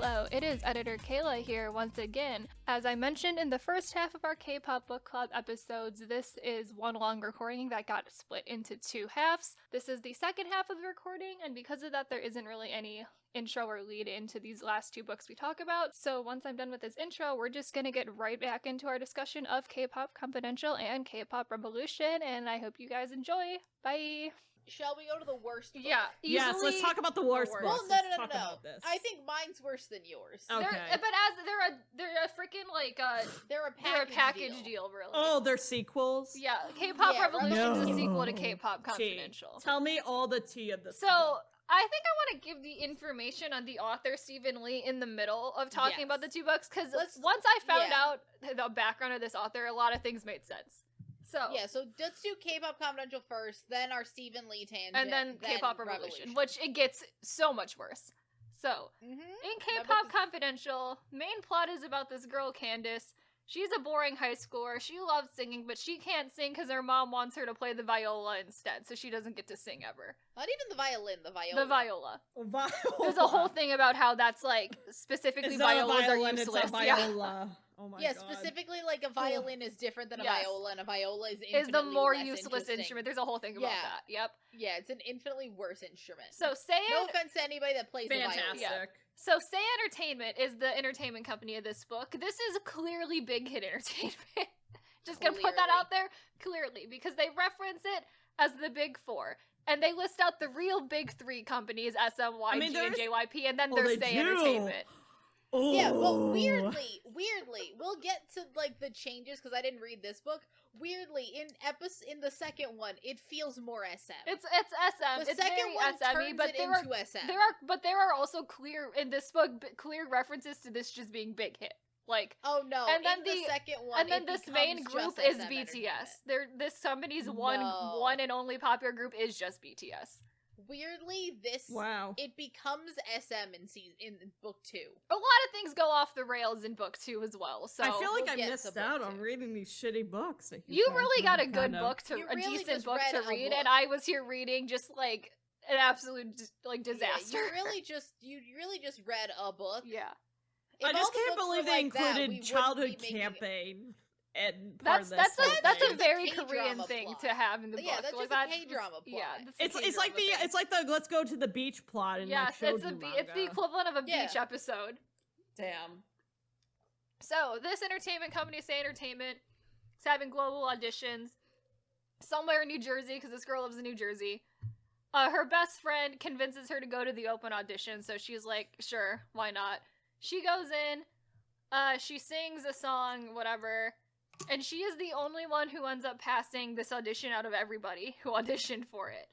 Hello, it is editor Kayla here once again. As I mentioned in the first half of our Kpop Book Club episodes, this is one long recording that got split into two halves. This is the second half of the recording, and because of that, there isn't really any intro or lead into these last two books we talk about. So once I'm done with this intro, we're just gonna get right back into our discussion of K-Pop Confidential and K-Pop Revolution, and I hope you guys enjoy. Bye! Shall we go to the worst book? Yeah, yes, let's talk about the worst books. Well, no. About this. I think mine's worse than yours. Okay. But as they're a freaking like they're a package deal, really. Oh, they're sequels? Yeah, K-Pop Revolution's No. a sequel to K-Pop Confidential. Tell me all the tea of this. So, I think I want to give the information on the author, Stephan Lee, in the middle of talking about the two books, because once I found out the background of this author, a lot of things made sense. So let's do K-Pop Confidential first, then our Stephan Lee tangent, and then K-Pop Revolution, which it gets so much worse. So, in K-Pop Confidential, main plot is about this girl, Candace. She's a boring high schooler. She loves singing, but she can't sing because her mom wants her to play the viola instead, so she doesn't get to sing ever. Not even the violin, the viola. The viola. Viola. There's a whole thing about how that's, like, specifically violas are useless. It's a viola. Yeah. Oh my god. Specifically, like, a violin is different than a viola, and a viola is the more useless instrument. There's a whole thing about that. Yep. Yeah, it's an infinitely worse instrument. So, no offense to anybody that plays the viola. Yeah. So, Say Entertainment is the entertainment company of this book. This is clearly Big Hit Entertainment. Just gonna put that out there, clearly, because they reference it as the Big Four. And they list out the real Big Three companies, SM, YG, and JYP, and then there's Say Entertainment. Ooh. Yeah, but weirdly, we'll get to, like, the changes, because I didn't read this book. Weirdly, in the second one, it feels more SM. It's SM. The second one turns but it into SM. There are also in this book, clear references to this just being Big Hit. Like, oh no, and then the second one, and then this main group is BTS. This company's one and only popular group is just BTS. Weirdly, it becomes SM in book 2. A lot of things go off the rails in book 2 as well. So I feel like I missed out on reading these shitty books. You really got a good book to a decent book to read, and I was here reading just like an absolute like disaster. Yeah, you really just read a book. Yeah. I just can't believe they included childhood camping. And that's a very Korean thing to have in the book. Yeah, that's just a K-drama plot. Yeah, it's like the let's go to the beach plot. In it's the equivalent of a beach episode. Damn. So this entertainment company, Say Entertainment, is having global auditions somewhere in New Jersey because this girl lives in New Jersey. Her best friend convinces her to go to the open audition, so she's like, "Sure, why not?" She goes in. She sings a song, whatever. And she is the only one who ends up passing this audition out of everybody who auditioned for it.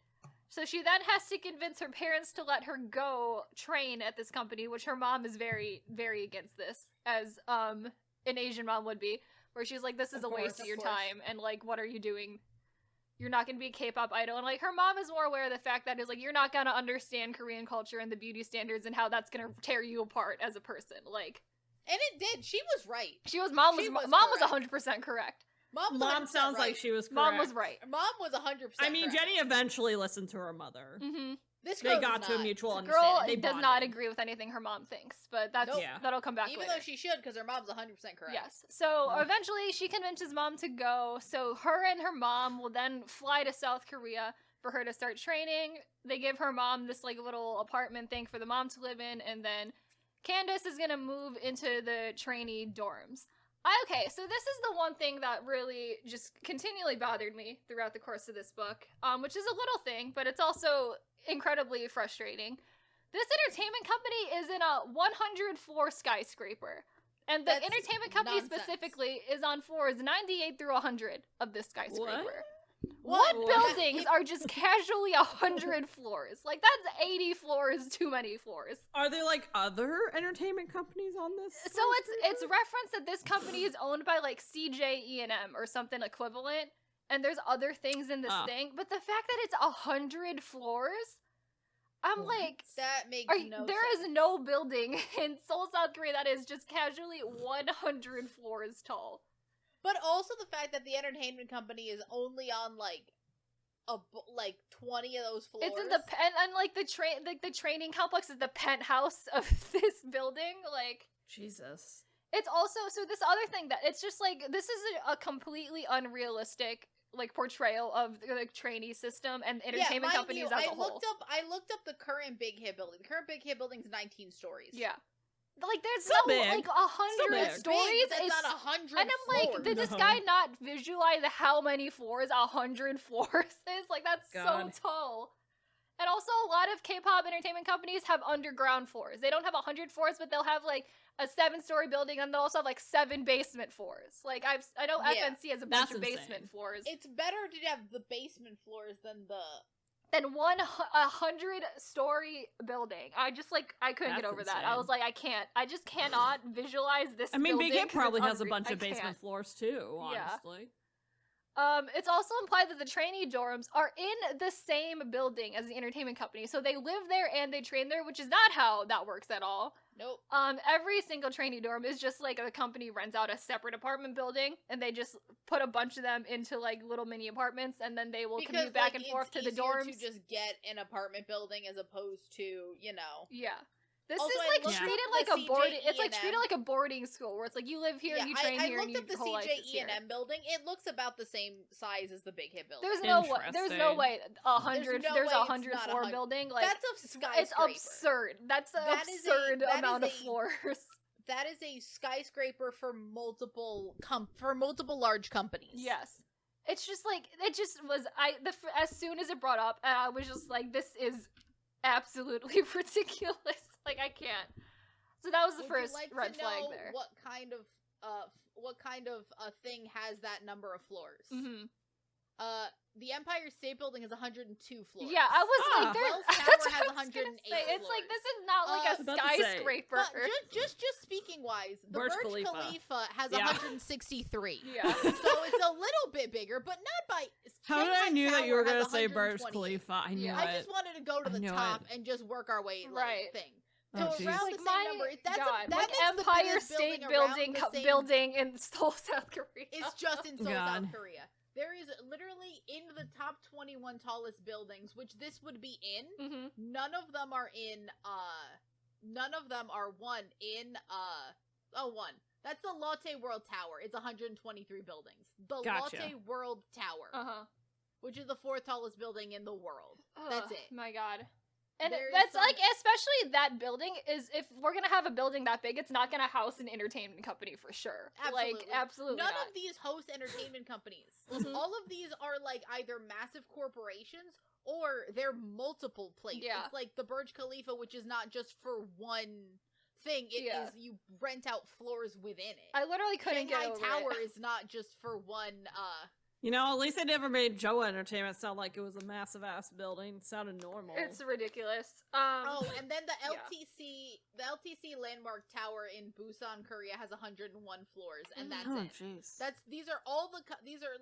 So she then has to convince her parents to let her go train at this company, which her mom is very, very against this, as an Asian mom would be, where she's like, this is a waste of your time, and like, what are you doing? You're not gonna be a K-pop idol. And like, her mom is more aware of the fact that it's like, you're not gonna understand Korean culture and the beauty standards and how that's gonna tear you apart as a person. Like, and it did. She was right. Mom was 100% correct. Mom sounds like she was correct. Mom was right. Mom was 100% I mean, correct. Jenny eventually listened to her mother. Mm-hmm. They got to a mutual Girl understanding. does not agree with anything her mom thinks, but that'll come back Even later. though she should, because her mom's 100% correct. Yes. So eventually she convinces mom to go, so her and her mom will then fly to South Korea for her to start training. They give her mom this like little apartment thing for the mom to live in, and then Candace is gonna move into the trainee dorms. Okay, so this is the one thing that really just continually bothered me throughout the course of this book, which is a little thing, but it's also incredibly frustrating. This entertainment company is in a 100-floor skyscraper, and the entertainment company specifically is on floors 98 through 100 of this skyscraper. What buildings are just casually 100 floors? Like, that's 80 floors too many floors. Are there, like, other entertainment companies on this? So it's referenced that this company is owned by, like, CJ&M or something equivalent, and there's other things in this thing, but the fact that it's 100 floors, I'm like... That makes no sense. There is no building in Seoul, South Korea that is just casually 100 floors tall. But also the fact that the entertainment company is only on, like, like 20 of those floors. It's in the and like the training complex is the penthouse of this building. Like Jesus. It's also so this other thing that it's just like this is a completely unrealistic like portrayal of the trainee system and entertainment companies as a whole. I looked up the current Big Hit building. The current Big Hit building is 19 stories. Yeah. Like there's so no big. like 100 stories. It's not 100 and I'm like, floors. did this guy not visualize how many floors 100 floors is? Like that's so tall. And also a lot of K-pop entertainment companies have underground floors. They don't have 100 floors, but they'll have like a 7-story building and they'll also have like 7 basement floors. Like I know FNC has a bunch of basement floors. It's better to have the basement floors than 100-story building. I just like I couldn't get over that. I was like, I just cannot visualize this. I mean, Big Hit probably has a bunch of basement floors too. Honestly, it's also implied that the trainee dorms are in the same building as the entertainment company, so they live there and they train there, which is not how that works at all. Nope. Every single trainee dorm is just like the company rents out a separate apartment building, and they just put a bunch of them into like little mini apartments, and then they will commute back and forth to the dorms. To just get an apartment building as opposed to Yeah. This also, is like treated like a boarding. It's like treated like a boarding school where it's like you live here, you train here, and you looked up the CJE&M building. It looks about the same size as the Big Hit building. There's no way. There's no way 100. There's a 100-floor building. Like that's a skyscraper. It's absurd. That's an absurd amount of floors. That is a skyscraper for multiple large companies. Yes. It's just like it just was. As soon as it brought up, I was just like, this is absolutely ridiculous. Like I can't. So that was the first red flag there. What kind of thing has that number of floors? Mm-hmm. The Empire State Building has 102 floors. Yeah, I was like, Wells Tower has 108 floors. It's like this is not like a skyscraper. Just speaking wise, the Burj Khalifa has 163. Yeah, so it's a little bit bigger, but not by. How did I knew that you were going to say Burj Khalifa? I knew it. I just wanted to go to the top and just work our way thing. So around the same number, that's Empire State Building in Seoul, South Korea. It's just in Seoul, South Korea. There is literally in the top 21 tallest buildings, which this would be in. Mm-hmm. None of them are in. None of them are one. That's the Lotte World Tower. It's 123 buildings. The Lotte World Tower, which is the 4th tallest building in the world. That's it. My God. And that's like, especially that building is, if we're gonna have a building that big, it's not gonna house an entertainment company for sure. Absolutely. Like, absolutely None not. of these host entertainment companies. Mm-hmm. All of these are like either massive corporations or they're multiple places. Yeah. It's like the Burj Khalifa, which is not just for one thing. It is you rent out floors within it. I literally couldn't get over Tower it. is not just for one. You know, at least they never made Joe Entertainment sound like it was a massive ass building. It sounded normal. It's ridiculous. And then the LTC Landmark Tower in Busan, Korea has 101 floors, and that's it. Jeez. These are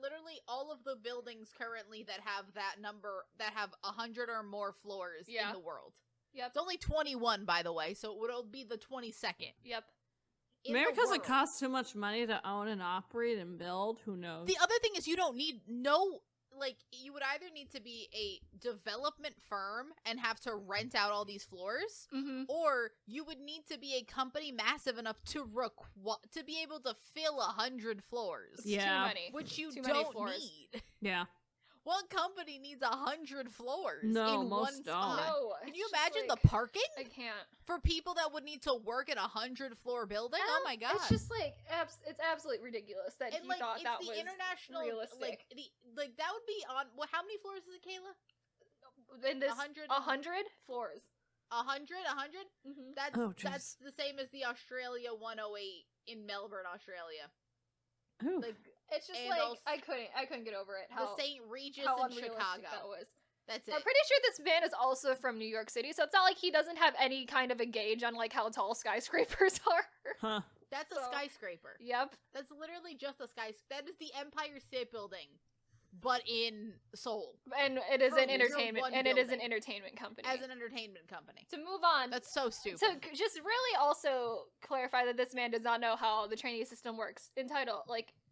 literally all of the buildings currently that have that number, that have 100 or more floors in the world. Yep. It's only 21, by the way, so it'll be the 22nd. Yep. Maybe because it costs too much money to own and operate and build. Who knows? The other thing is you don't need you would either need to be a development firm and have to rent out all these floors, or you would need to be a company massive enough to be able to fill 100 floors. Yeah, too many. Which you too don't need. Yeah. What company needs 100 floors in one most spot? No, can you imagine like, the parking? I can't. For people that would need to work in a 100-floor building? Oh my god. It's just like, it's absolutely ridiculous that you thought that was international, realistic. That would be on, how many floors is it, Kayla? In this 100 floors. 100? Mm-hmm. That's the same as the Australia 108 in Melbourne, Australia. Ooh. It's just like also, I couldn't get over it. The St. Regis in Chicago. That was. That's it. I'm pretty sure this man is also from New York City, so it's not like he doesn't have any kind of a gauge on like how tall skyscrapers are. Huh. That's a skyscraper. Yep. That's literally just a skyscraper. That is the Empire State Building, but in Seoul. And it is an entertainment, it is an entertainment company. As an entertainment company. To move on. That's so stupid. To just really also clarify that this man does not know how the trainee system works.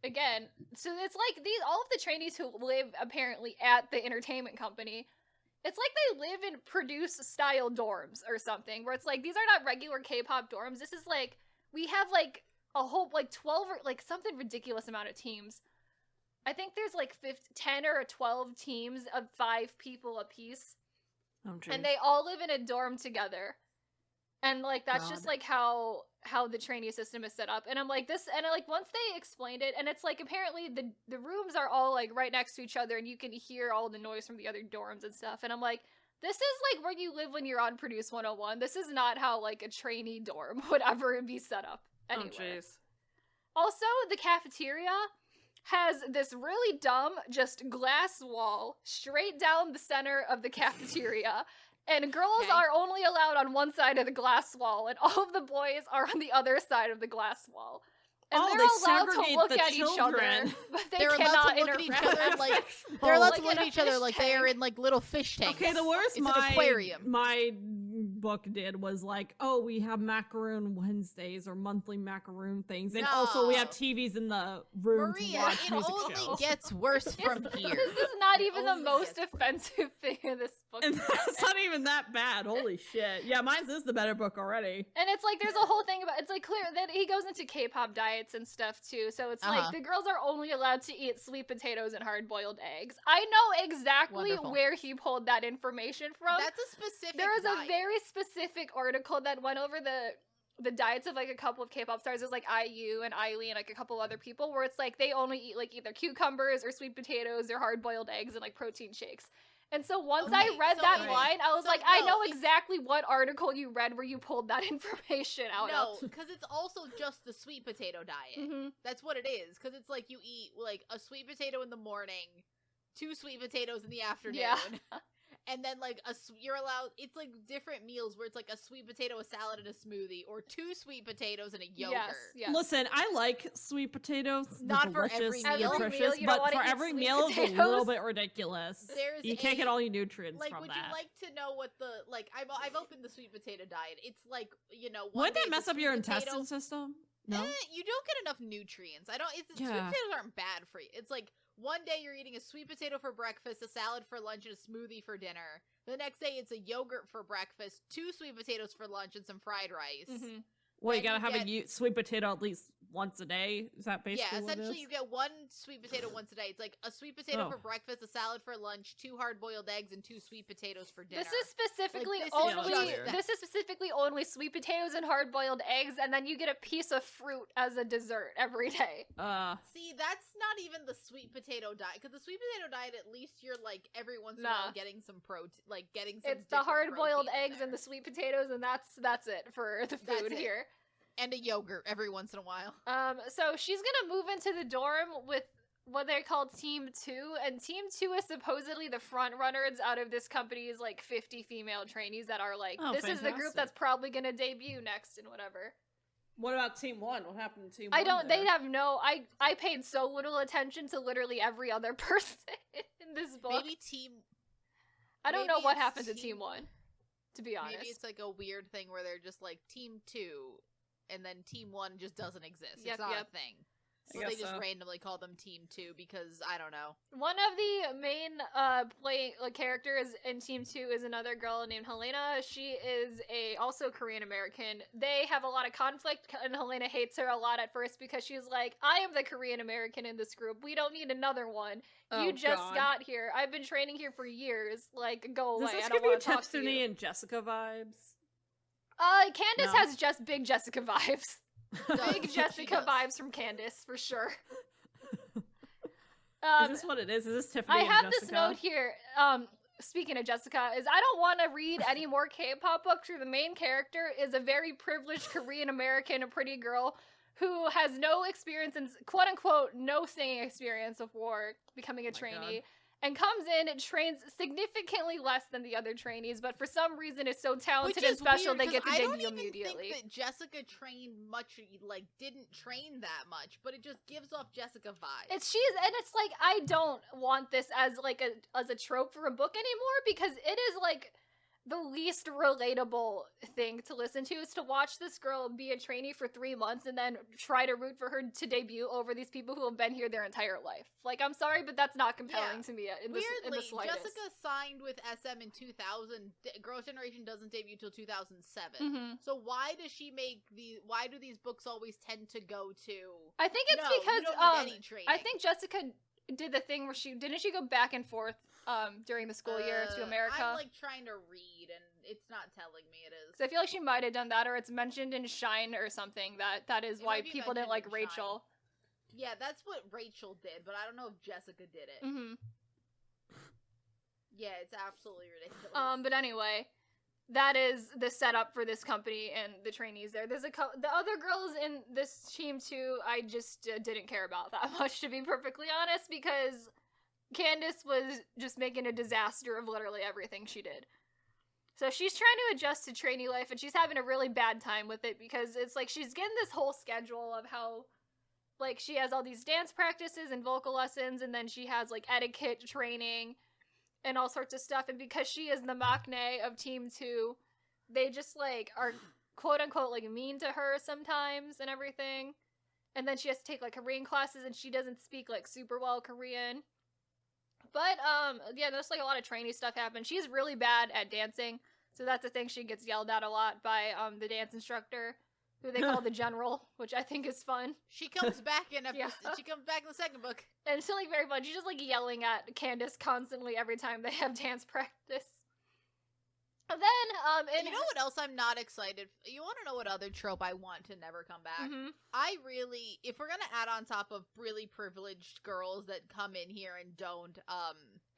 again, so it's like all of the trainees who live apparently at the entertainment company, it's like they live in produce style dorms or something, where it's like, these are not regular K-pop dorms. This is like, we have like a whole, like 12 or like something ridiculous amount of teams. I think there's like 10 or 12 teams of 5 people apiece. Oh, geez. And they all live in a dorm together. And like, that's just like how the trainee system is set up. And I'm like, this, and like, once they explained it, and it's like, apparently the rooms are all like right next to each other, and you can hear all the noise from the other dorms and stuff. And I'm like, this is like where you live when you're on Produce 101. This is not how like a trainee dorm would ever be set up anywhere. Oh, jeez. Also, the cafeteria has this really dumb, just glass wall straight down the center of the cafeteria. And girls are only allowed on one side of the glass wall, and all of the boys are on the other side of the glass wall. And they're allowed to look at each other, but they're cannot allowed to look at each other like they're allowed to look at each other like they are tank. in like little fish tanks. Okay, the worst it's an aquarium. My book did was like, oh, we have macaroon Wednesdays or monthly macaroon things, and also we have TVs in the room Maria, to watch it music only shows. gets worse from here. This is not even the only most gets offensive thing in this book. And that's not even that bad. Holy shit. Yeah, mine is the better book already. And it's like, there's a whole thing about, it's like clear that he goes into K-pop diets and stuff too. So it's like, the girls are only allowed to eat sweet potatoes and hard-boiled eggs. I know exactly where he pulled that information from. That's a specific There was diet. a very specific article that went over the diets of like a couple of K-pop stars. There's like IU and Eileen and like a couple other people, where it's like they only eat like either cucumbers or sweet potatoes or hard-boiled eggs and like protein shakes. And so once I read that line, I was like, I know exactly what article you read where you pulled that information out of. No, because it's also just the sweet potato diet. That's what it is. Because it's like you eat like a sweet potato in the morning, 2 sweet potatoes in the afternoon. Yeah. And then like you're allowed, it's like different meals where it's like a sweet potato, a salad, and a smoothie, or 2 sweet potatoes and a yogurt. Yes. Listen, I like sweet potatoes. Not They're for every delicious, meal. nutritious, You don't but wanna for eat every sweet meal it's a potatoes? little bit ridiculous. You can't get all your nutrients like, from would that. you like to know what the like? I've opened the sweet potato diet. It's like, you know, Wouldn't that mess up your intestine system? No, you don't get enough nutrients. Sweet potatoes aren't bad for you. It's like one day you're eating a sweet potato for breakfast, a salad for lunch, and a smoothie for dinner. The next day it's a yogurt for breakfast, 2 sweet potatoes for lunch, and some fried rice. Well, you gotta have a sweet potato at least once a day. Is that basically what it essentially is? you get 1 sweet potato once a day. It's like a sweet potato for breakfast, a salad for lunch, 2 hard-boiled eggs, and 2 sweet potatoes for dinner. This is specifically Like, this is specifically only sweet potatoes and hard-boiled eggs, and then you get a piece of fruit as a dessert every day. See, that's not even the sweet potato diet, because the sweet potato diet, at least you're like every once in a while getting some protein, like getting some. It's the hard-boiled eggs and the sweet potatoes, and that's it for the food here. And a yogurt every once in a while. So she's gonna move into the dorm with what they call Team 2, and Team 2 is supposedly the front runners out of this company's like 50 female trainees that are like, this is the group that's probably gonna debut next and whatever. What about Team 1? What happened to Team 1? They have no. I paid so little attention to literally every other person in this book. Maybe Team. I don't know what happened to Team 1. To be honest, maybe it's like a weird thing where they're just like Team 2. And then Team 1 just doesn't exist. It's not a thing. So they just randomly call them Team 2 because, I don't know. One of the main characters in Team 2 is another girl named Helena. She is also Korean American. They have a lot of conflict, and Helena hates her a lot at first because she's like, I am the Korean American in this group. We don't need another one. You just got here. I've been training here for years. Like, go away. I don't want to talk to you. Destiny and Jessica vibes? Candace has just big Jessica vibes. Big Jessica vibes from Candace, for sure. Is this what it is? Is this Tiffany and have Jessica? this note here. Speaking of Jessica, is I don't want to read any more K-pop books where the main character is a very privileged Korean American, a pretty girl, who has no experience in, quote-unquote, no singing experience before becoming a trainee. And comes in and trains significantly less than the other trainees, but for some reason is so talented and special they get to debut immediately. I don't think that Jessica trained much, like, didn't train that much, but it just gives off Jessica vibes. It's like, I don't want this as like as a trope for a book anymore, because it is like the least relatable thing to listen to is to watch this girl be a trainee for 3 months and then try to root for her to debut over these people who have been here their entire life. Like, I'm sorry, but that's not compelling to me in the slightest. Jessica signed with SM in 2000. Girls' Generation doesn't debut till 2007. So why do these books always tend to go to? I think it's because you don't need any training. I think Jessica did the thing where didn't she go back and forth during the school year to America? I'm like trying to read and it's not telling me it is. So I feel like she might have done that, or it's mentioned in Shine or something that is why people didn't like Rachel. Shine. Yeah, that's what Rachel did, but I don't know if Jessica did it. Yeah, it's absolutely ridiculous. But anyway, that is the setup for this company and the trainees there. There's the other girls in this team too. I just didn't care about that much, to be perfectly honest, because Candace was just making a disaster of literally everything she did. So she's trying to adjust to trainee life, and she's having a really bad time with it because it's like she's getting this whole schedule of how, like, she has all these dance practices and vocal lessons, and then she has, like, etiquette training and all sorts of stuff. And because she is the maknae of Team 2, they just, like, are quote-unquote, like, mean to her sometimes and everything. And then she has to take, like, Korean classes, and she doesn't speak, like, super well Korean. But, yeah, there's, like, a lot of trainee stuff happen. She's really bad at dancing, so that's the thing. She gets yelled at a lot by, the dance instructor, who they call the General, which I think is fun. She comes back in she comes back in the second book. And it's really very fun. She's just, like, yelling at Candace constantly every time they have dance practice. And then, you know what else I'm not excited for? You want to know what other trope I want to never come back? I really, if we're gonna add on top of really privileged girls that come in here and don't,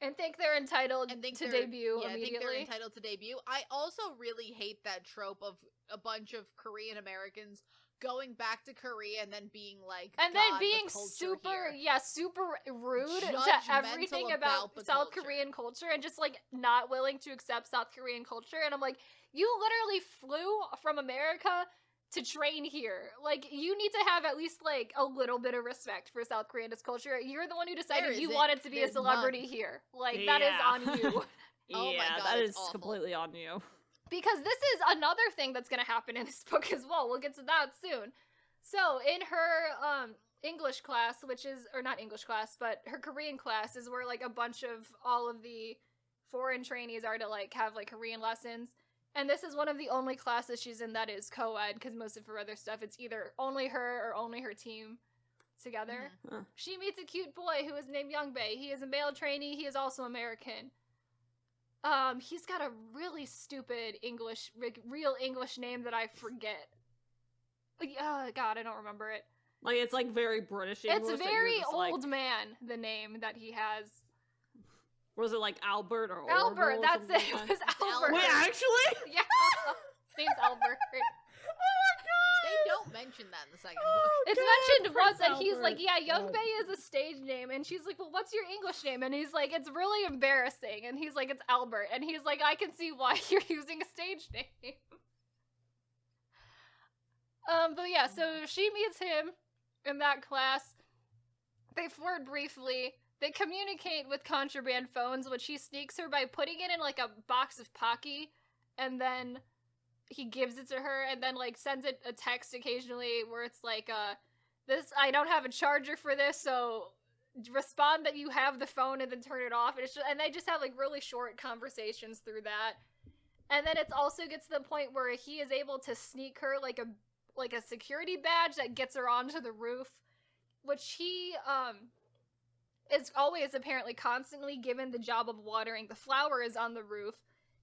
and think they're entitled to debut immediately. I think they're entitled to debut. I also really hate that trope of a bunch of Korean Americans going back to Korea and then being like, and then being super rude to everything about South Korean culture, and just like not willing to accept South Korean culture. And I'm like, you literally flew from America to train here. Like, you need to have at least like a little bit of respect for South Korea's culture. You're the one who decided you wanted to be a celebrity here. Like, that is on you. Oh my God, that is awful. Completely on you. Because this is another thing that's going to happen in this book as well. We'll get to that soon. So, in her English class, or not English class, but her Korean class is where, like, a bunch of all of the foreign trainees are to, like, have, like, Korean lessons. And this is one of the only classes she's in that is co-ed, because most of her other stuff, it's either only her or only her team together. She meets a cute boy who is named Youngbae. He is a male trainee. He is also American. He's got a really stupid real English name that I forget. God, I don't remember it. Like, it's like very British English. It's very old man, the name that he has. Was it like Albert or Albert? That's it. It was Albert. Wait, actually? Yeah. His name's Albert. They don't mention that in the second book. It's mentioned once, and he's like, yeah, Youngbae is a stage name. And she's like, well, what's your English name? And he's like, it's really embarrassing. And he's like, it's Albert. And he's like, I can see why you're using a stage name. But yeah, so she meets him in that class. They flirt briefly. They communicate with contraband phones, which he sneaks her by putting it in, like, a box of Pocky, and then he gives it to her, and then, like, sends it a text occasionally where it's like, I don't have a charger for this, so respond that you have the phone and then turn it off. And they just have, like, really short conversations through that. And then it also gets to the point where he is able to sneak her, like a security badge that gets her onto the roof, which he, is always apparently constantly given the job of watering the flowers on the roof,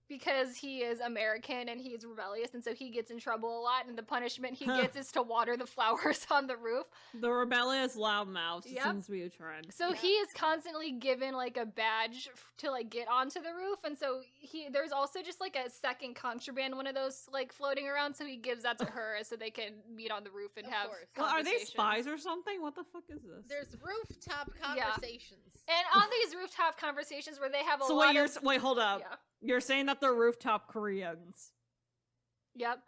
because he is American and he's rebellious, and so he gets in trouble a lot, and the punishment he gets is to water the flowers on the roof. The rebellious loudmouth seems to be a trend. So he is constantly given, like, a badge to, like, get onto the roof, and so there's also just, like, a second contraband one of those, like, floating around, so he gives that to her so they can meet on the roof and have conversations. Well, are they spies or something? What the fuck is this? There's rooftop conversations. Yeah. And on these rooftop conversations where they have a lot of... Wait, hold up. Yeah. You're saying that they're rooftop Koreans. Yep.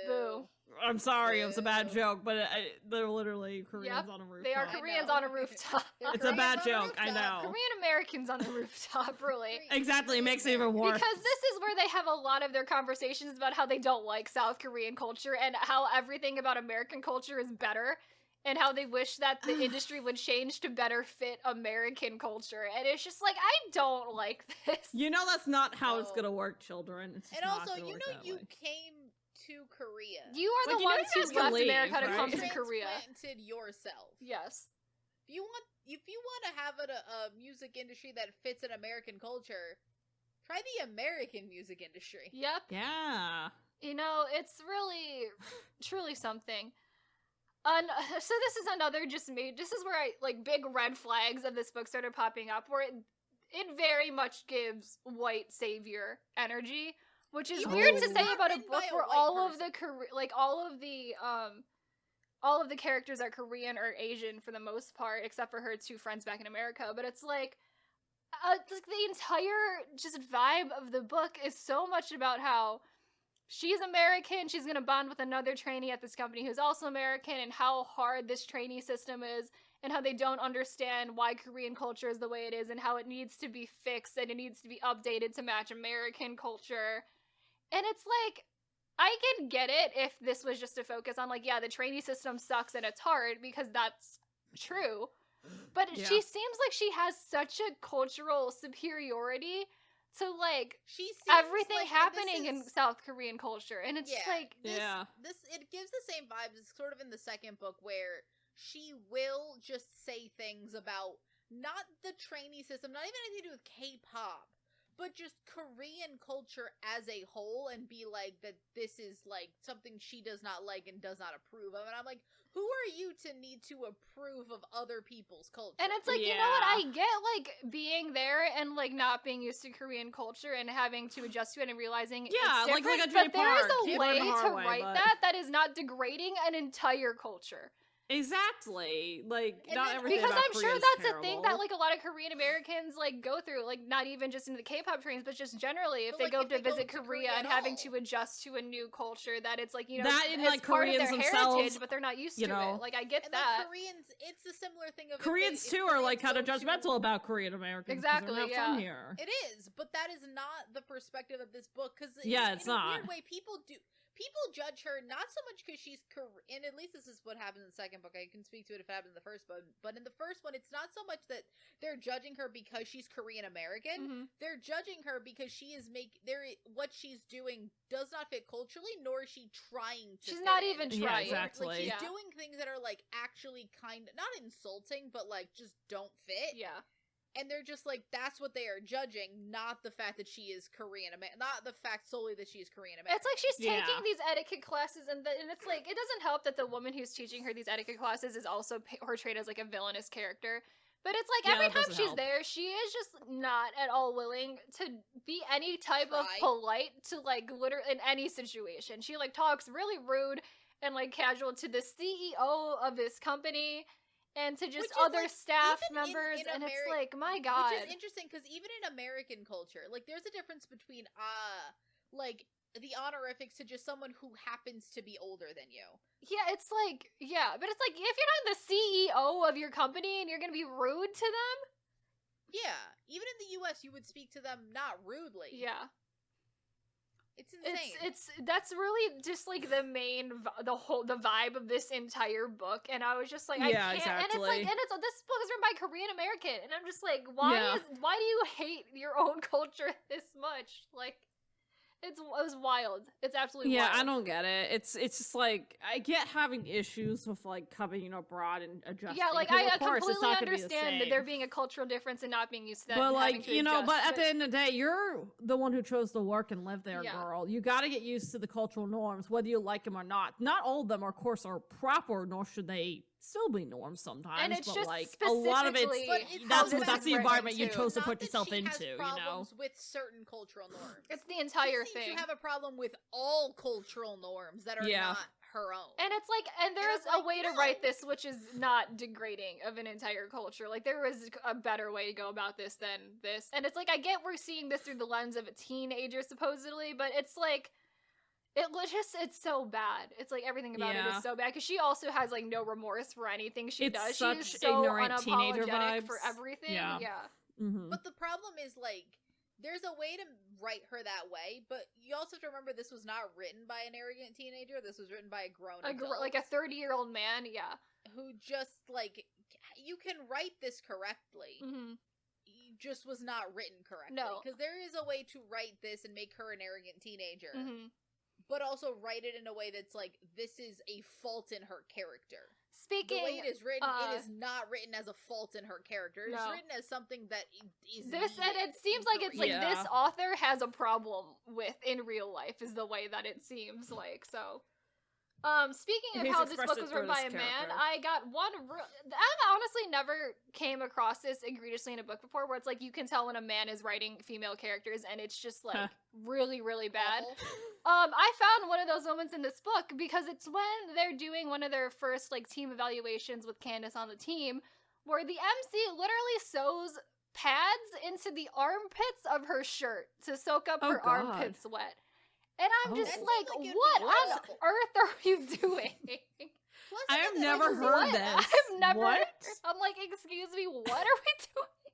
Boo. I'm sorry, it was a bad joke, but they're literally Koreans on a rooftop. They are Koreans on a rooftop. It's a bad joke, I know. Korean Americans on the rooftop, really. Exactly, it makes it even worse. Because this is where they have a lot of their conversations about how they don't like South Korean culture and how everything about American culture is better. And how they wish that the industry would change to better fit American culture. And it's just like, I don't like this. You know that's not how it's gonna work, children. It's just and not also, gonna you work know that you way. came to Korea. You are Like, the you know ones you who guys can left leave, America to right? come to Korea. Transplanted yourself. Yes. If you want to have a music industry that fits an American culture, try the American music industry. Yep. Yeah. You know, it's really, truly something. So this is another this is where big red flags of this book started popping up, where it very much gives white savior energy, which is weird to say about a book where all of the characters are Korean or Asian for the most part, except for her two friends back in America. But it's like the entire just vibe of the book is so much about how she's American, she's gonna bond with another trainee at this company who's also American, and how hard this trainee system is, and how they don't understand why Korean culture is the way it is, and how it needs to be fixed, and it needs to be updated to match American culture. And it's like, I can get it if this was just a focus on, like, yeah, the trainee system sucks and it's hard, because that's true. But she seems like she has such a cultural superiority to, like, everything happening in South Korean culture. And it's this it gives the same vibes. It's sort of in the second book where she will just say things about not the trainee system, not even anything to do with K-pop, but just Korean culture as a whole, and be like that this is like something she does not like and does not approve of. And I'm like, who are you to need to approve of other people's culture? And it's like, you know what, I get like being there and like not being used to Korean culture and having to adjust to it and realizing it's different, like a but there is a Keep way learning the to hard way, write but- that is not degrading an entire culture. Exactly. Like, And not then- everything Because about I'm sure Korea is that's a terrible. thing that like a lot of Korean Americans like go through, like not even just into the K-pop trains, but just generally if But, they go if to they go visit to Korea Korea and at having all. to adjust to a new culture that it's like, you know, That and, it's like, part Koreans of their themselves, heritage, but they're not used you to know. it. Like I get And that. like Koreans, it's a similar thing of Koreans if too are like kind of go to- judgmental about Korean Americans. Exactly, They're not yeah. from here. It is, but that is not the perspective of this book, because It's in a not. weird way, people judge her not so much because she's Korean, and at least this is what happened in the second book. I can speak to it if it happened in the first one, but in the first one, it's not so much that they're judging her because she's Korean American. Mhm. They're judging her because she is what she's doing does not fit culturally, nor is she trying to. She's fit not in. even Yeah, trying. exactly. Like, she's Yeah. doing things that are like actually kind of not insulting, but like just don't fit. Yeah. And they're just like, that's what they are judging, not the fact that she is Korean American, not the fact solely that she is Korean American. It's like she's taking Yeah. these etiquette classes, and it's like, it doesn't help that the woman who's teaching her these etiquette classes is also portrayed as like a villainous character. But it's like Yeah, every that time doesn't she's help. there, she is just not at all willing to be any type of Try. polite to like literally in any situation. She like talks really rude and like casual to the CEO of this company and to just Which is, other like, staff even members, in and it's Ameri- like, my God. Which is interesting, because even in American culture, like, there's a difference between, like, the honorifics to just someone who happens to be older than you. Yeah, it's like, yeah, but it's like, if you're not the CEO of your company and you're gonna be rude to them, Yeah. Even in the US, you would speak to them not rudely. yeah. It's insane. That's really just like the main the vibe of this entire book, and I was just like, I Yeah, can't. exactly. And it's this book is written by Korean American, and I'm just like, why Yeah. why do you hate your own culture this much? Like, it was wild. It's absolutely Yeah, wild. I don't get it. It's just like, I get having issues with like coming abroad and adjusting. Yeah, like 'cause I of course it's completely not gonna be the understand that same. there being a cultural difference and not being used to that. But and having like, to you know, adjust, but at the end of the day, you're the one who chose to work and live there, Yeah. girl. You got to get used to the cultural norms, whether you like them or not. Not all of them, of course, are proper, nor should they still be norms sometimes. And it's but just like a lot of specifically But it's it's how that's this that's is the written, environment you too. chose to Not put that yourself she has into. You know. problems with certain cultural norms. It's the entire She seems thing. to have a problem with all cultural norms that are Yeah. not her own. And it's like, and there's I'm a like, way to no. write this which is not degrading of an entire culture. Like, there is a better way to go about this than this. And it's like, I get we're seeing this through the lens of a teenager, supposedly, but it's like, it's so bad. It's like everything about it is so bad because she also has like no remorse for anything she does. She's so unapologetic for everything. Yeah. Mm-hmm. But the problem is like there's a way to write her that way, but you also have to remember this was not written by an arrogant teenager. This was written by a grown adult. Like a 30-year-old man, yeah. Who just, like, you can write this correctly. Mm-hmm. It just was not written correctly. No. Because there is a way to write this and make her an arrogant teenager. Mm-hmm. But also write it in a way that's like, this is a fault in her character. Speaking, the way it is written, it is not written as a fault in her character. It's written as something that is this, and it seems like it's like this author has a problem with in real life, is the way that it seems like. So, speaking of how this book was written by a man, I got I honestly never came across this egregiously in a book before, where it's like you can tell when a man is writing female characters, and it's just like really, really bad. I found one of those moments in this book because it's when they're doing one of their first like team evaluations with Candace on the team, where the MC literally sews pads into the armpits of her shirt to soak up her armpit sweat. And I'm just like what on earth are you doing? I have never heard this. I've never. I'm like, excuse me, what are we doing?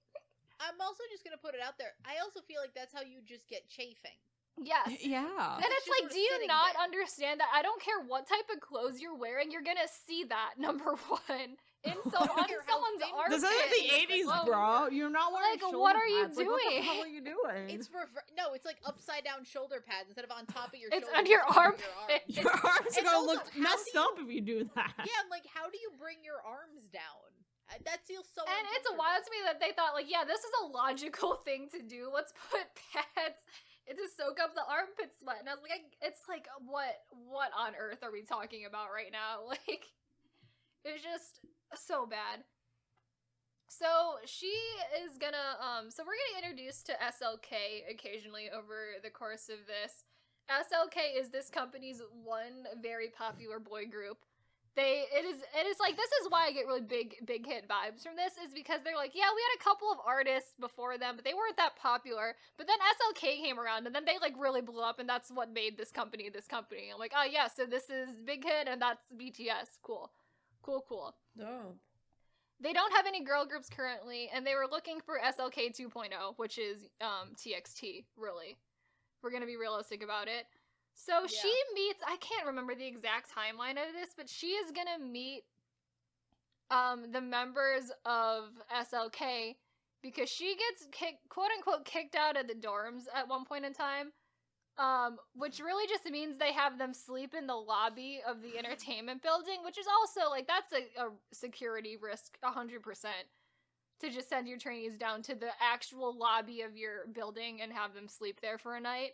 I'm also just gonna put it out there. I also feel like that's how you just get chafing. Yes. Yeah. And it's like, do you not understand that? I don't care what type of clothes you're wearing, you're gonna see that, number one. On someone's armpit. This isn't the 80s, bro. You're not wearing shoulder what are you pads. doing? Like, what the hell are you doing? It's like upside down shoulder pads instead of on top of your shoulder. It's on your armpit. Your arms are gonna look messed up if you do that. Yeah, like, how do you bring your arms down? That feels so And it's wild to me that they thought, like, yeah, this is a logical thing to do. Let's put pads to soak up the armpit sweat. And I was like, it's like, what on earth are we talking about right now? Like, it's just so bad. So she is gonna, so we're gonna introduce to SLK occasionally over the course of this. SLK is this company's one very popular boy group. It is like, this is why I get really big hit vibes from this, is because they're like, yeah, we had a couple of artists before them, but they weren't that popular. But then SLK came around, and then they like really blew up, and that's what made this company. I'm like, oh yeah, so this is big hit, and that's BTS. Cool. No. They don't have any girl groups currently, and they were looking for SLK 2.0, which is TXT, really. We're gonna be realistic about it. So she meets, I can't remember the exact timeline of this, but she is gonna meet the members of SLK because she gets quote unquote kicked out of the dorms at one point in time, which really just means they have them sleep in the lobby of the entertainment building, which is also like, that's a security risk 100%, to just send your trainees down to the actual lobby of your building and have them sleep there for a night.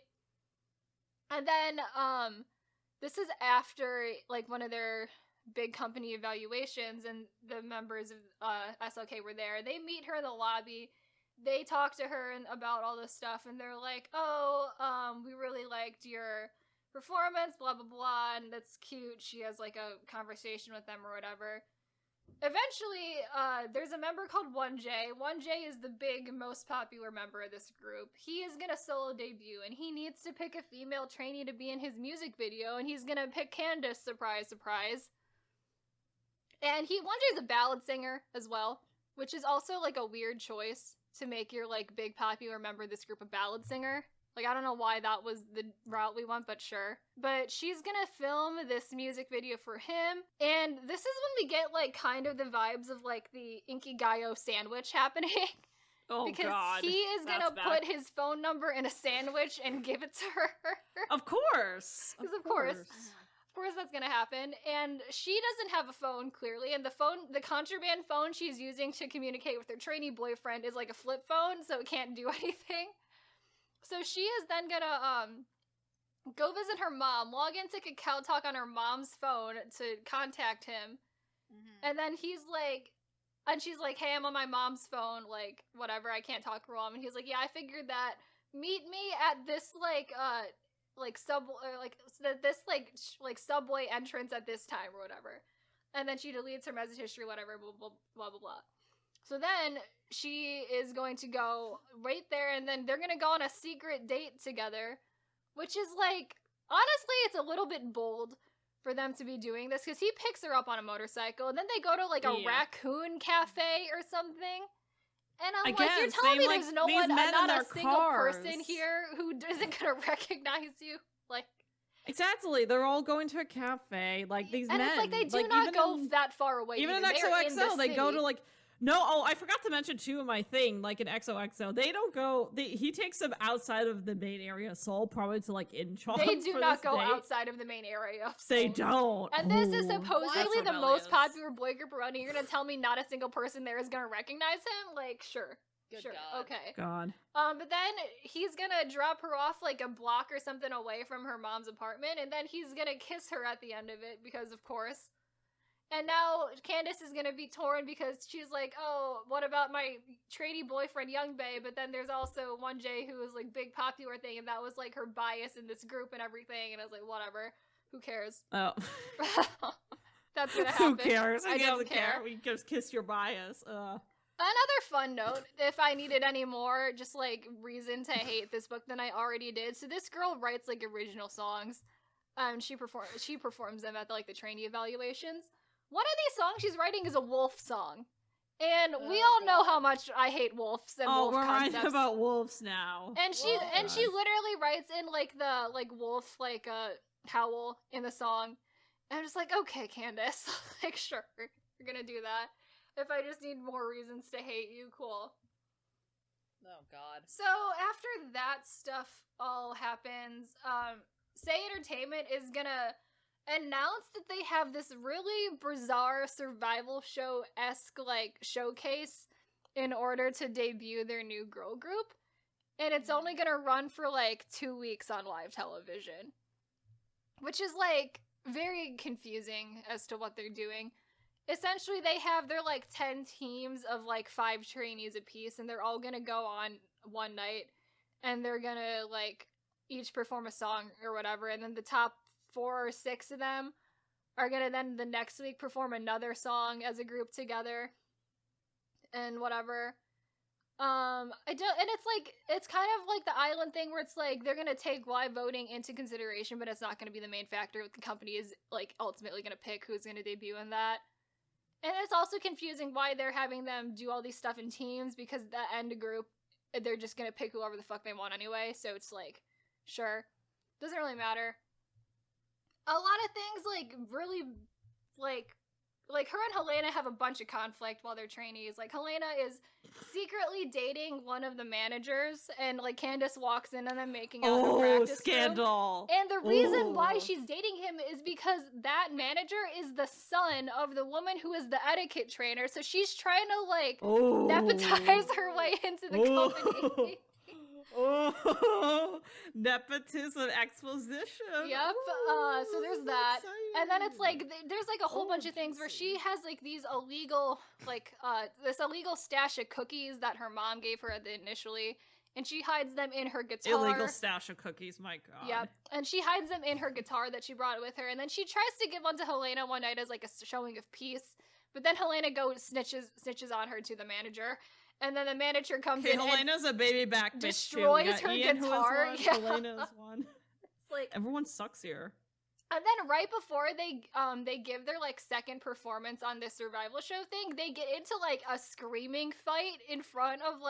And then, this is after, like, one of their big company evaluations, and the members of, SLK were there. They meet her in the lobby, they talk to her about all this stuff, and they're like, oh, we really liked your performance, blah, blah, blah, and that's cute. She has, like, a conversation with them or whatever. Eventually, there's a member called 1J. 1J is the big, most popular member of this group. He is gonna solo debut, and he needs to pick a female trainee to be in his music video, and he's gonna pick Candace, surprise, surprise. And 1J is a ballad singer as well, which is also, like, a weird choice to make your, like, big popular member of this group a ballad singer. Like, I don't know why that was the route we went, but sure. But she's gonna film this music video for him, and this is when we get, like, kind of the vibes of, like, the Inkigayo sandwich happening. Oh, because God. he is gonna put his phone number in a sandwich and give it to her. Of course. Because of course that's gonna happen. And she doesn't have a phone, clearly, and the contraband phone she's using to communicate with her trainee boyfriend is like a flip phone, so it can't do anything. So she is then gonna, go visit her mom, log into Kakao Talk on her mom's phone to contact him. Mm-hmm. And then he's like, and she's like, hey, I'm on my mom's phone, like, whatever, I can't talk to her mom. And he's like, yeah, I figured that. Meet me at this, like, subway entrance at this time or whatever. And then she deletes her message history, whatever, blah, blah, blah, blah, blah. So then she is going to go right there, and then they're going to go on a secret date together, which is like, honestly, it's a little bit bold for them to be doing this, because he picks her up on a motorcycle, and then they go to, like, a raccoon cafe or something. And I'm Again, like, you're telling me like, there's no these one, men in not their a single cars. person here who isn't gonna recognize you? Like, exactly, they're all going to a cafe, like, these men. And it's like, they do like, not go that far away. Even in They're XOXO, they go city. to, like, no, I forgot to mention, too, in my thing, like, in XOXO, they don't go, he takes them outside of the main area of Seoul, probably to, like, Incheon. They do not go date. outside of the main area of Seoul. They don't. And this is supposedly the most rebellious. popular boy group around, and you're gonna tell me not a single person there is gonna recognize him? Like, sure. Good sure, God. okay. God. But then he's gonna drop her off, like, a block or something away from her mom's apartment, and then he's gonna kiss her at the end of it, because of course. And now Candace is gonna be torn because she's like, oh, what about my trainee boyfriend Young Bae? But then there's also 1J who was like big popular thing, and that was like her bias in this group and everything. And I was like, whatever, who cares? Oh. That's gonna happen. Who cares? I don't care. We just kiss your bias. Another fun note, if I needed any more, just like reason to hate this book than I already did. So this girl writes like original songs. She performs them at the trainee evaluations. One of these songs she's writing is a wolf song. And we all know how much I hate wolves and wolf concepts. We're writing about wolves now. And she literally writes in like the wolf howl in the song. And I'm just like, okay, Candace, like sure, you're gonna do that. If I just need more reasons to hate you, cool. Oh God. So after that stuff all happens, Say Entertainment is gonna announce that they have this really bizarre survival show-esque showcase in order to debut their new girl group. And it's only gonna run for 2 weeks on live television. Which is very confusing as to what they're doing. Essentially they have their 10 teams of 5 trainees apiece, and they're all gonna go on one night, and they're gonna each perform a song or whatever, and then the top 4 or 6 of them are gonna then the next week perform another song as a group together and whatever. And it's kind of like the island thing where it's they're gonna take live voting into consideration, but it's not gonna be the main factor. The company is ultimately gonna pick who's gonna debut in that. And it's also confusing why they're having them do all these stuff in teams, because the end group, they're just gonna pick whoever the fuck they want anyway, so it's sure. Doesn't really matter. A lot of things, really, her and Helena have a bunch of conflict while they're trainees. Helena is secretly dating one of the managers, and, Candace walks in on them making out in the practice scandal. room. And the reason why she's dating him is because that manager is the son of the woman who is the etiquette trainer, so she's trying to, nepotize her way into the company. Oh, nepotism exposition. Yep. So there's that, and then it's there's a whole bunch of things where she has these illegal this illegal stash of cookies that her mom gave her initially, and she hides them in her guitar. Illegal stash of cookies, my God. Yep. And she hides them in her guitar that she brought with her, and then she tries to give one to Helena one night as a showing of peace, but then Helena snitches on her to the manager. And then the manager comes in Helena's a baby back bitch destroys her Ian, guitar. Who is one, Helena's one. It's everyone sucks here. And then right before they give their second performance on this survival show thing, they get into a screaming fight in front of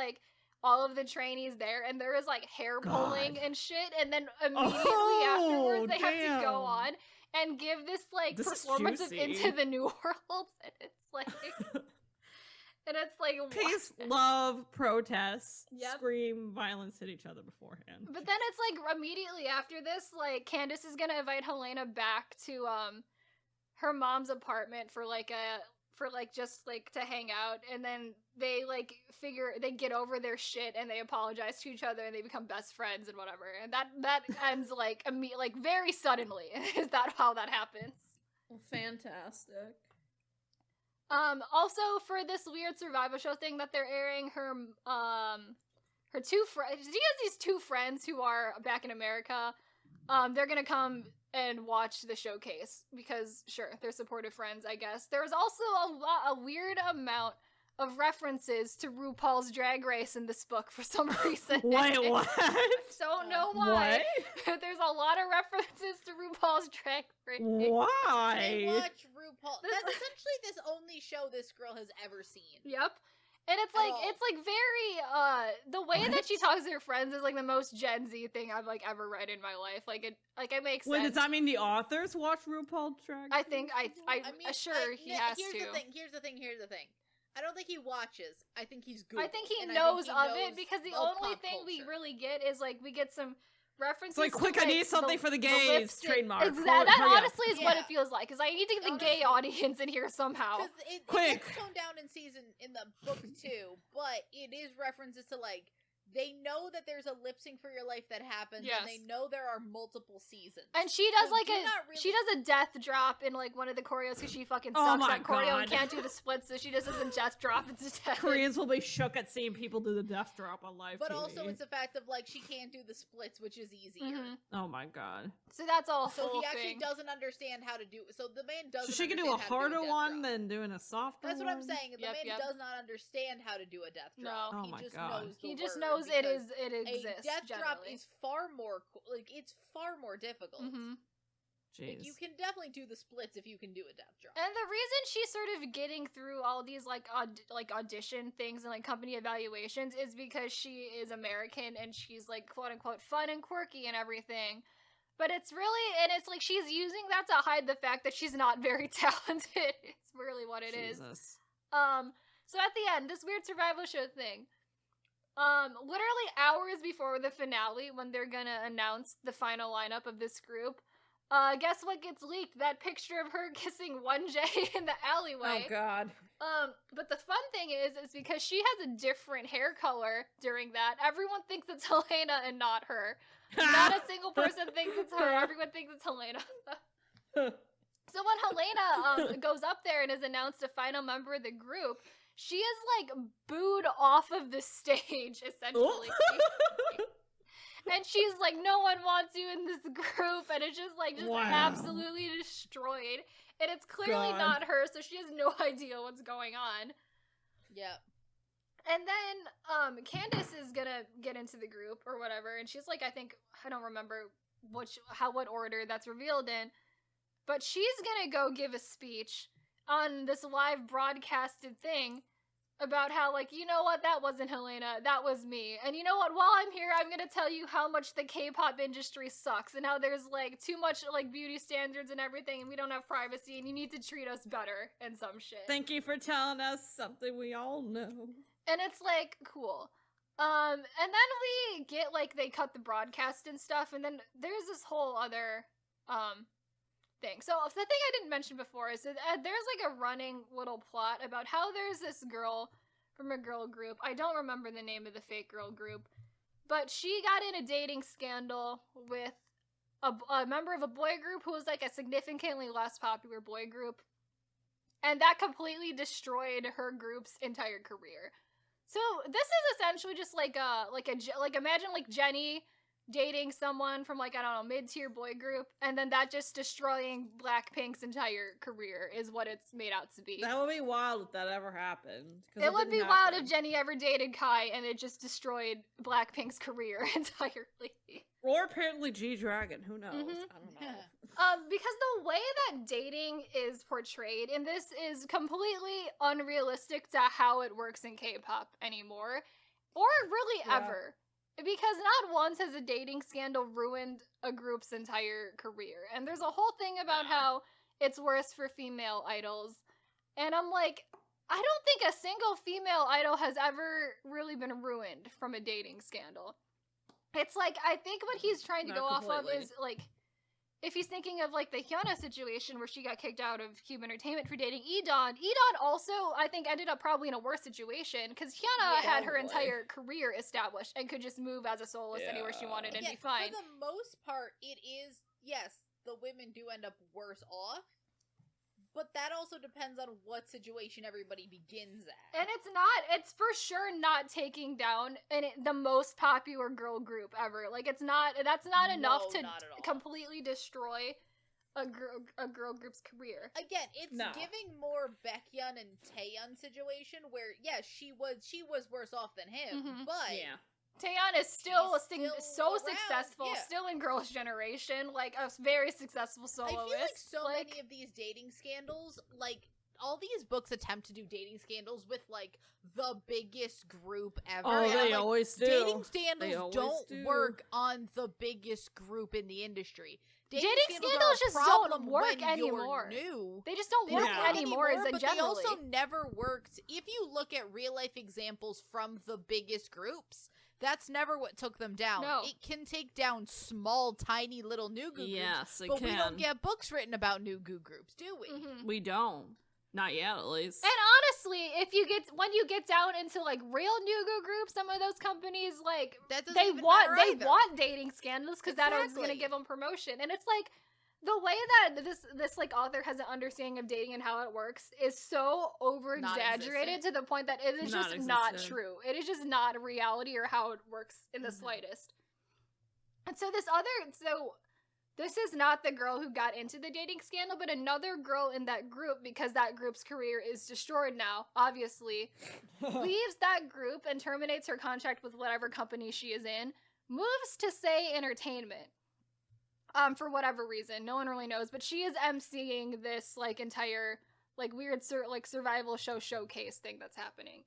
all of the trainees there, and there is hair pulling and shit, and then immediately afterwards they have to go on and give this performance of Into the New World, and it's and it's peace, what? love, protests, Yep. scream, violence, hit each other beforehand. But then it's immediately after this, Candace is gonna invite Helena back to her mom's apartment for just to hang out, and then they they get over their shit and they apologize to each other and they become best friends and whatever, and that ends very suddenly. Is that how that happens? Fantastic. Also for this weird survival show thing that they're airing, her two friends, she has these 2 friends who are back in America. They're gonna come and watch the showcase because sure, they're supportive friends, I guess. There's also a weird amount of references to RuPaul's Drag Race in this book for some reason. Wait, what? Don't know why. There's a lot of references to RuPaul's Drag Race. Why? They watch RuPaul. That's essentially this only show this girl has ever seen. Yep. And it's like very the way that she talks to her friends is like the most Gen Z thing I've like ever read in my life. Like it makes sense. Wait, does that mean the authors watch RuPaul Drag Race? I think I'm sure he has to. Here's the thing. I don't think he watches. I think he's good. I think he knows of it because the only thing we really get is like we get some references. It's like, quick, I need something for the gays trademark. Exactly. That honestly is what it feels like, because I need to get the gay audience in here somehow. Quick. It's toned down in the book too, but it is references to like they know that there's a lip sync for your life that happens, and they know there are multiple seasons. And she does she does a death drop in like one of the choreos because she fucking sucks at choreo and can't do the splits, so she just doesn't death drop instead. Koreans will be shook at seeing people do the death drop on live But TV. also it's the fact of like she can't do the splits, which is easier. Oh my god. So that's all. So he actually doesn't understand how to do. So the man doesn't. So she can do a harder one than doing a softer. That's what I'm saying. The man does not understand how to do a death drop. No. Oh my god. He just knows it exists. A death drop is far more it's far more difficult. Jeez. Like, you can definitely do the splits if you can do a death drop. And the reason she's sort of getting through all these like audition things and like company evaluations is because she is American and she's like quote unquote fun and quirky and everything. But it's really, and it's like she's using that to hide the fact that she's not very talented. It's really what it is. So at the end, this weird survival show thing. Literally hours before the finale, when they're gonna announce the final lineup of this group, guess what gets leaked? That picture of her kissing 1J in the alleyway. Oh god. But the fun thing is because she has a different hair color during that, everyone thinks it's Helena and not her. Not a single person thinks it's her. Everyone thinks it's Helena. So when Helena goes up there and is announced a final member of the group, she is like booed off of the stage, essentially. And she's like, no one wants you in this group, and it's just absolutely destroyed. And it's clearly not her, so she has no idea what's going on. Yep. And then Candace is gonna get into the group or whatever, and she's like, I don't remember what order that's revealed in, but she's gonna go give a speech on this live broadcasted thing about how, like, you know what, that wasn't Helena, that was me. And you know what, while I'm here, I'm gonna tell you how much the K-pop industry sucks and how there's, like, too much, like, beauty standards and everything, and we don't have privacy, and you need to treat us better and some shit. Thank you for telling us something we all know. And it's, like, cool. And then we get, like, they cut the broadcast and stuff, and then there's this whole other, thing. So the thing I didn't mention before is that there's like a running little plot about how there's this girl from a girl group. I don't remember the name of the fake girl group, but she got in a dating scandal with a member of a boy group who was like a significantly less popular boy group, and that completely destroyed her group's entire career. So this is essentially just like imagine like Jenny dating someone from, like, I don't know, mid-tier boy group, and then that just destroying Blackpink's entire career is what it's made out to be. That would be wild if that ever happened. It would be wild if Jenny ever dated Kai and it just destroyed Blackpink's career entirely. Or apparently G-Dragon, who knows? I don't know. Because the way that dating is portrayed in this is completely unrealistic to how it works in K-pop anymore, or really ever. Because not once has a dating scandal ruined a group's entire career. And there's a whole thing about how it's worse for female idols. And I'm like, I don't think a single female idol has ever really been ruined from a dating scandal. It's like, I think what he's trying to go off of is, like, if he's thinking of, like, the Hyuna situation where she got kicked out of Cube Entertainment for dating Edon also, I think, ended up probably in a worse situation, because Hyuna had her entire career established and could just move as a soloist anywhere she wanted and be fine. For the most part, it is, yes, the women do end up worse off, but that also depends on what situation everybody begins at. And it's for sure not taking down the most popular girl group ever. Like, that's not enough to completely destroy a girl group's career. Again, it's giving more Baekhyun and Taeyeon situation where she was worse off than him, but Taeyeon is still so around. successful, still in Girls' Generation, like a very successful soloist. I feel like so many of these dating scandals, like all these books attempt to do dating scandals with like the biggest group ever. Oh, they always do. Dating scandals don't work on the biggest group in the industry. Dating scandals just don't work anymore. They just don't work anymore but they also never worked. If you look at real life examples from the biggest groups, that's never what took them down. No. It can take down small, tiny little Nugu groups. Yes, it but can. we don't get books written about Nugu groups, do we? We don't. Not yet, at least. And honestly, when you get down into like real Nugu groups, some of those companies like they want dating scandals because that is going to give them promotion. And it's like the way that this like author has an understanding of dating and how it works is so over exaggerated to the point that it is just not true. It is just not a reality or how it works in the slightest. And so this is not the girl who got into the dating scandal, but another girl in that group, because that group's career is destroyed now, obviously, leaves that group and terminates her contract with whatever company she is in, moves to Say Entertainment. For whatever reason. No one really knows, but she is emceeing this, like, entire, like, weird, survival showcase thing that's happening.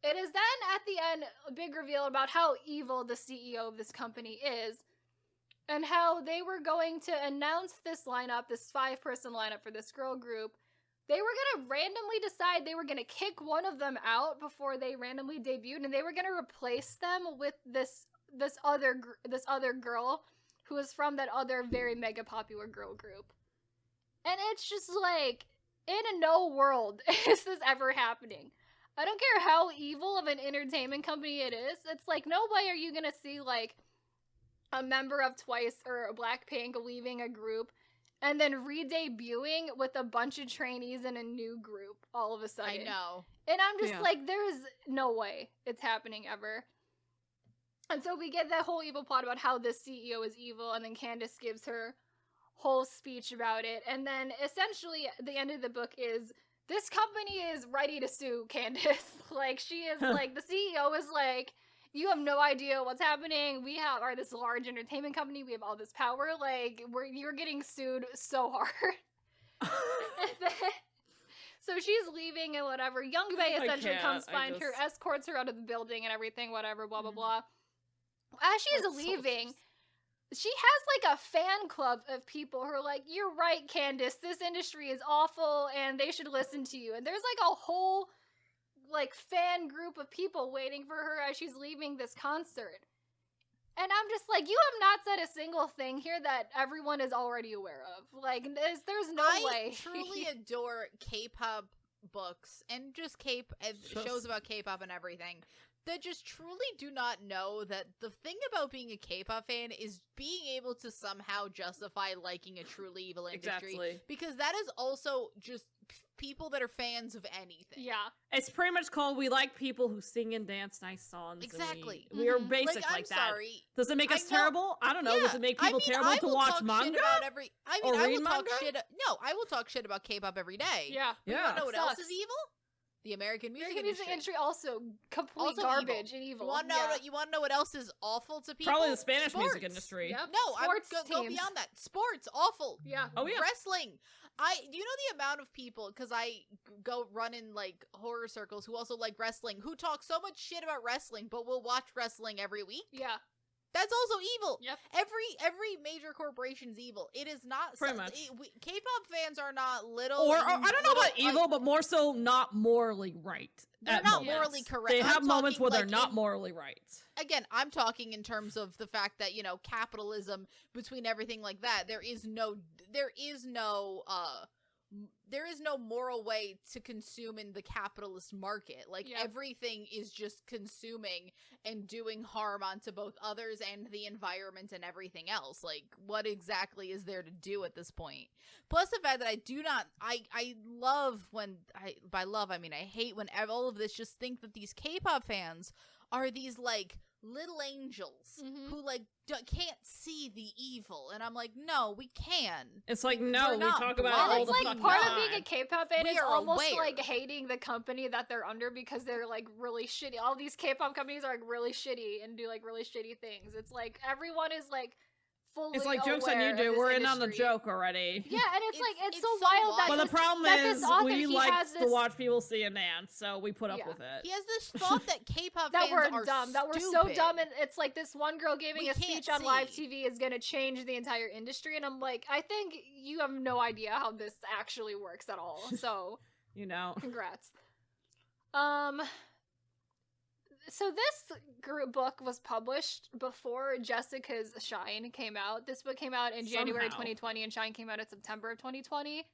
It is then, at the end, a big reveal about how evil the CEO of this company is, and how they were going to announce this lineup, this 5-person lineup for this girl group. They were going to randomly decide they were going to kick one of them out before they randomly debuted, and they were going to replace them with this other girl who was from that other very mega popular girl group. And it's just like, in no world is this ever happening. I don't care how evil of an entertainment company it is. It's like, no way are you going to see, like, a member of Twice or Blackpink leaving a group and then re-debuting with a bunch of trainees in a new group all of a sudden. I know. And I'm just like, there's no way it's happening ever. And so we get that whole evil plot about how this CEO is evil, and then Candace gives her whole speech about it. And then essentially the end of the book is this company is ready to sue Candace. Like, she is like, the CEO is like, you have no idea what's happening. We are this large entertainment company. We have all this power. Like, you're getting sued so hard. So she's leaving and whatever. Young Bae essentially comes find her, escorts her out of the building and everything, whatever, blah, blah, blah. As she's leaving, she has, like, a fan club of people who are like, you're right, Candace. This industry is awful and they should listen to you. And there's, like, a whole, like, fan group of people waiting for her as she's leaving this concert. And I'm just like, you have not said a single thing here that everyone is already aware of. Like, there's no way. I truly adore K-pop books and just shows about K-pop and everything that just truly do not know that the thing about being a K-pop fan is being able to somehow justify liking a truly evil industry. Exactly. Because that is also just people that are fans of anything. Yeah. It's pretty much called we like people who sing and dance nice songs. Exactly. We are basic I'm like that. Sorry. Does it make us terrible? I don't know. Yeah. Does it make people terrible to watch manga? I will talk shit about K-pop every day. Yeah. But you know what else is evil? The American music industry. Also complete garbage and evil. You want to know what else is awful to people? Probably the Spanish music industry. Yep. No, I would go beyond that. Sports, awful. Yeah. Oh yeah. Wrestling. Do you know the amount of people, because I go run in like horror circles who also like wrestling, who talk so much shit about wrestling, but will watch wrestling every week? Yeah. That's also evil. Yep. Every major corporation's evil. It is not pretty much. K-pop fans are not little. Or I don't know about evil, but more so not morally right. They're not morally correct. They have moments where they're not morally right. Again, I'm talking in terms of the fact that, capitalism, between everything like that, there is no moral way to consume in the capitalist market. Like, everything is just consuming and doing harm onto both others and the environment and everything else. Like, what exactly is there to do at this point? Plus the fact that I love when, by love, I mean I hate when all of this just think that these K-pop fans are these, like, little angels who like can't see the evil, and I'm like, no, we can. It's like, no, we talk about it all the fucking fucking part time. of being a K-pop fan We is are almost aware. like hating the company that they're under because they're like really shitty. All these K-pop companies are like really shitty and do like really shitty things. It's like everyone is like fully It's like jokes aware on you of do. this We're in on the industry. joke already. Yeah, and it's like it's so so wild that But the this- problem that is, this author, we he like has to this- watch people see a dance, so we put up Yeah. with it. He has this thought that K-pop that fans we're are dumb, that we're so stupid. dumb, and it's like this one girl giving We a can't speech on live see. TV is gonna change the entire industry, and I'm like, I think you have no idea how this actually works at all. So, You know. congrats. So this book was published before Jessica's Shine came out. This book came out in January Somehow. 2020, and Shine came out in September of 2020.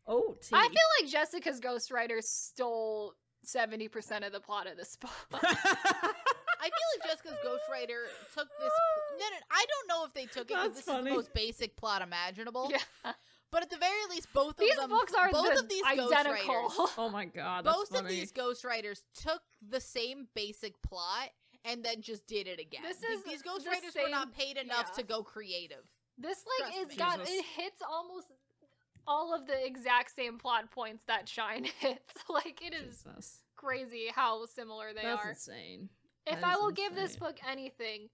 Oh, tea. I feel like Jessica's ghostwriter stole 70% of the plot of this book. I feel like Jessica's ghostwriter took this. No, I don't know if they took it because That's this funny. is the most basic plot imaginable. Yeah. But at the very least, both These of them, books are both the of these identical. ghostwriters, Oh my god, that's both funny. of these ghostwriters took the same basic plot and then just did it again. This is These the ghostwriters were same- not paid enough yeah. to go creative. This like Trust it's me. got Jesus. it hits almost all of the exact same plot points that Shine hits. Like it is Jesus. crazy how similar they That's are. insane. If That I is will give this insane. book anything,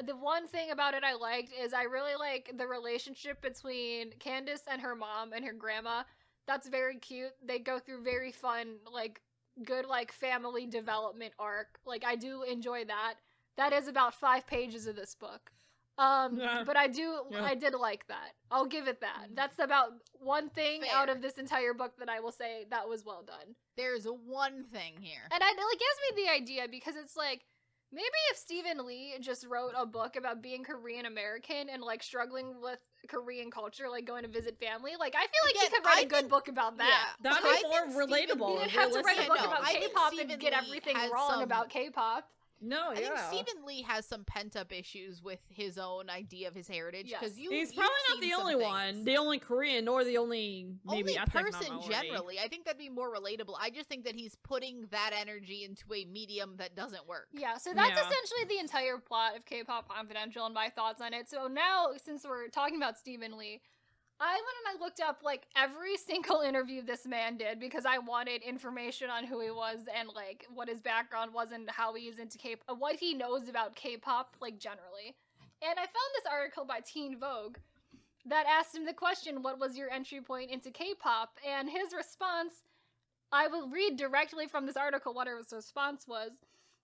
the one thing about it I liked is I really like the relationship between Candace and her mom and her grandma. That's very cute. They go through very fun, like good like family development arc. Like I do enjoy that. That is about 5 pages of this book. Yeah. But I Yeah. did like that. I'll give it that. That's about one thing out Fair. of this entire book that I will say that was well done. There's one thing here. And it like gives me the idea because it's like maybe if Stephan Lee just wrote a book about being Korean American and like struggling with Korean culture, like going to visit family, like I feel like Again, he could write I a good think- book about that. yeah, That'd I be more think Stephen relatable. He and didn't have to write a realistic. book no, about I think K-pop Stephen and get Lee everything has wrong some- about K-pop. No, I think yeah. Stephen Lee has some pent up issues with his own idea of his heritage because Yes. He's probably not the only one, the only Korean, nor the only maybe only ethnic person minority. generally. I think that'd be more relatable. I just think that he's putting that energy into a medium that doesn't work. Yeah, so that's Yeah. essentially the entire plot of K-pop Confidential and my thoughts on it. So now, since we're talking about Stephan Lee, I went and I looked up like every single interview this man did because I wanted information on who he was and like what his background was and how he is into K-pop, what he knows about K-pop like generally. And I found this article by Teen Vogue that asked him the question, "What was your entry point into K-pop?" And his response, I will read directly from this article what his response was.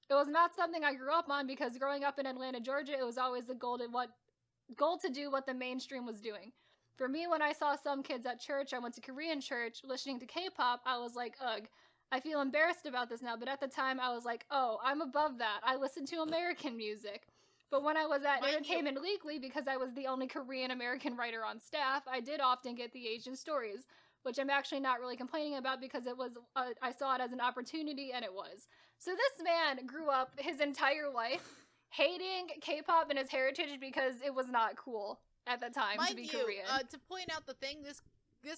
"It was not something I grew up on because growing up in Atlanta, Georgia, it was always the goal to do what the mainstream was doing. For me, when I saw some kids at church, I went to Korean church, listening to K-pop, I was like, ugh. I feel embarrassed about this now, but at the time I was like, oh, I'm above that. I listen to American music. But when I was at Mind you- Entertainment Weekly, because I was the only Korean American writer on staff, I did often get the Asian stories, which I'm actually not really complaining about because it was, I saw it as an opportunity, and it was. So this man grew up his entire life hating K-pop and his heritage because it was not cool at the time to Mind be you, Korean. to point out the thing, this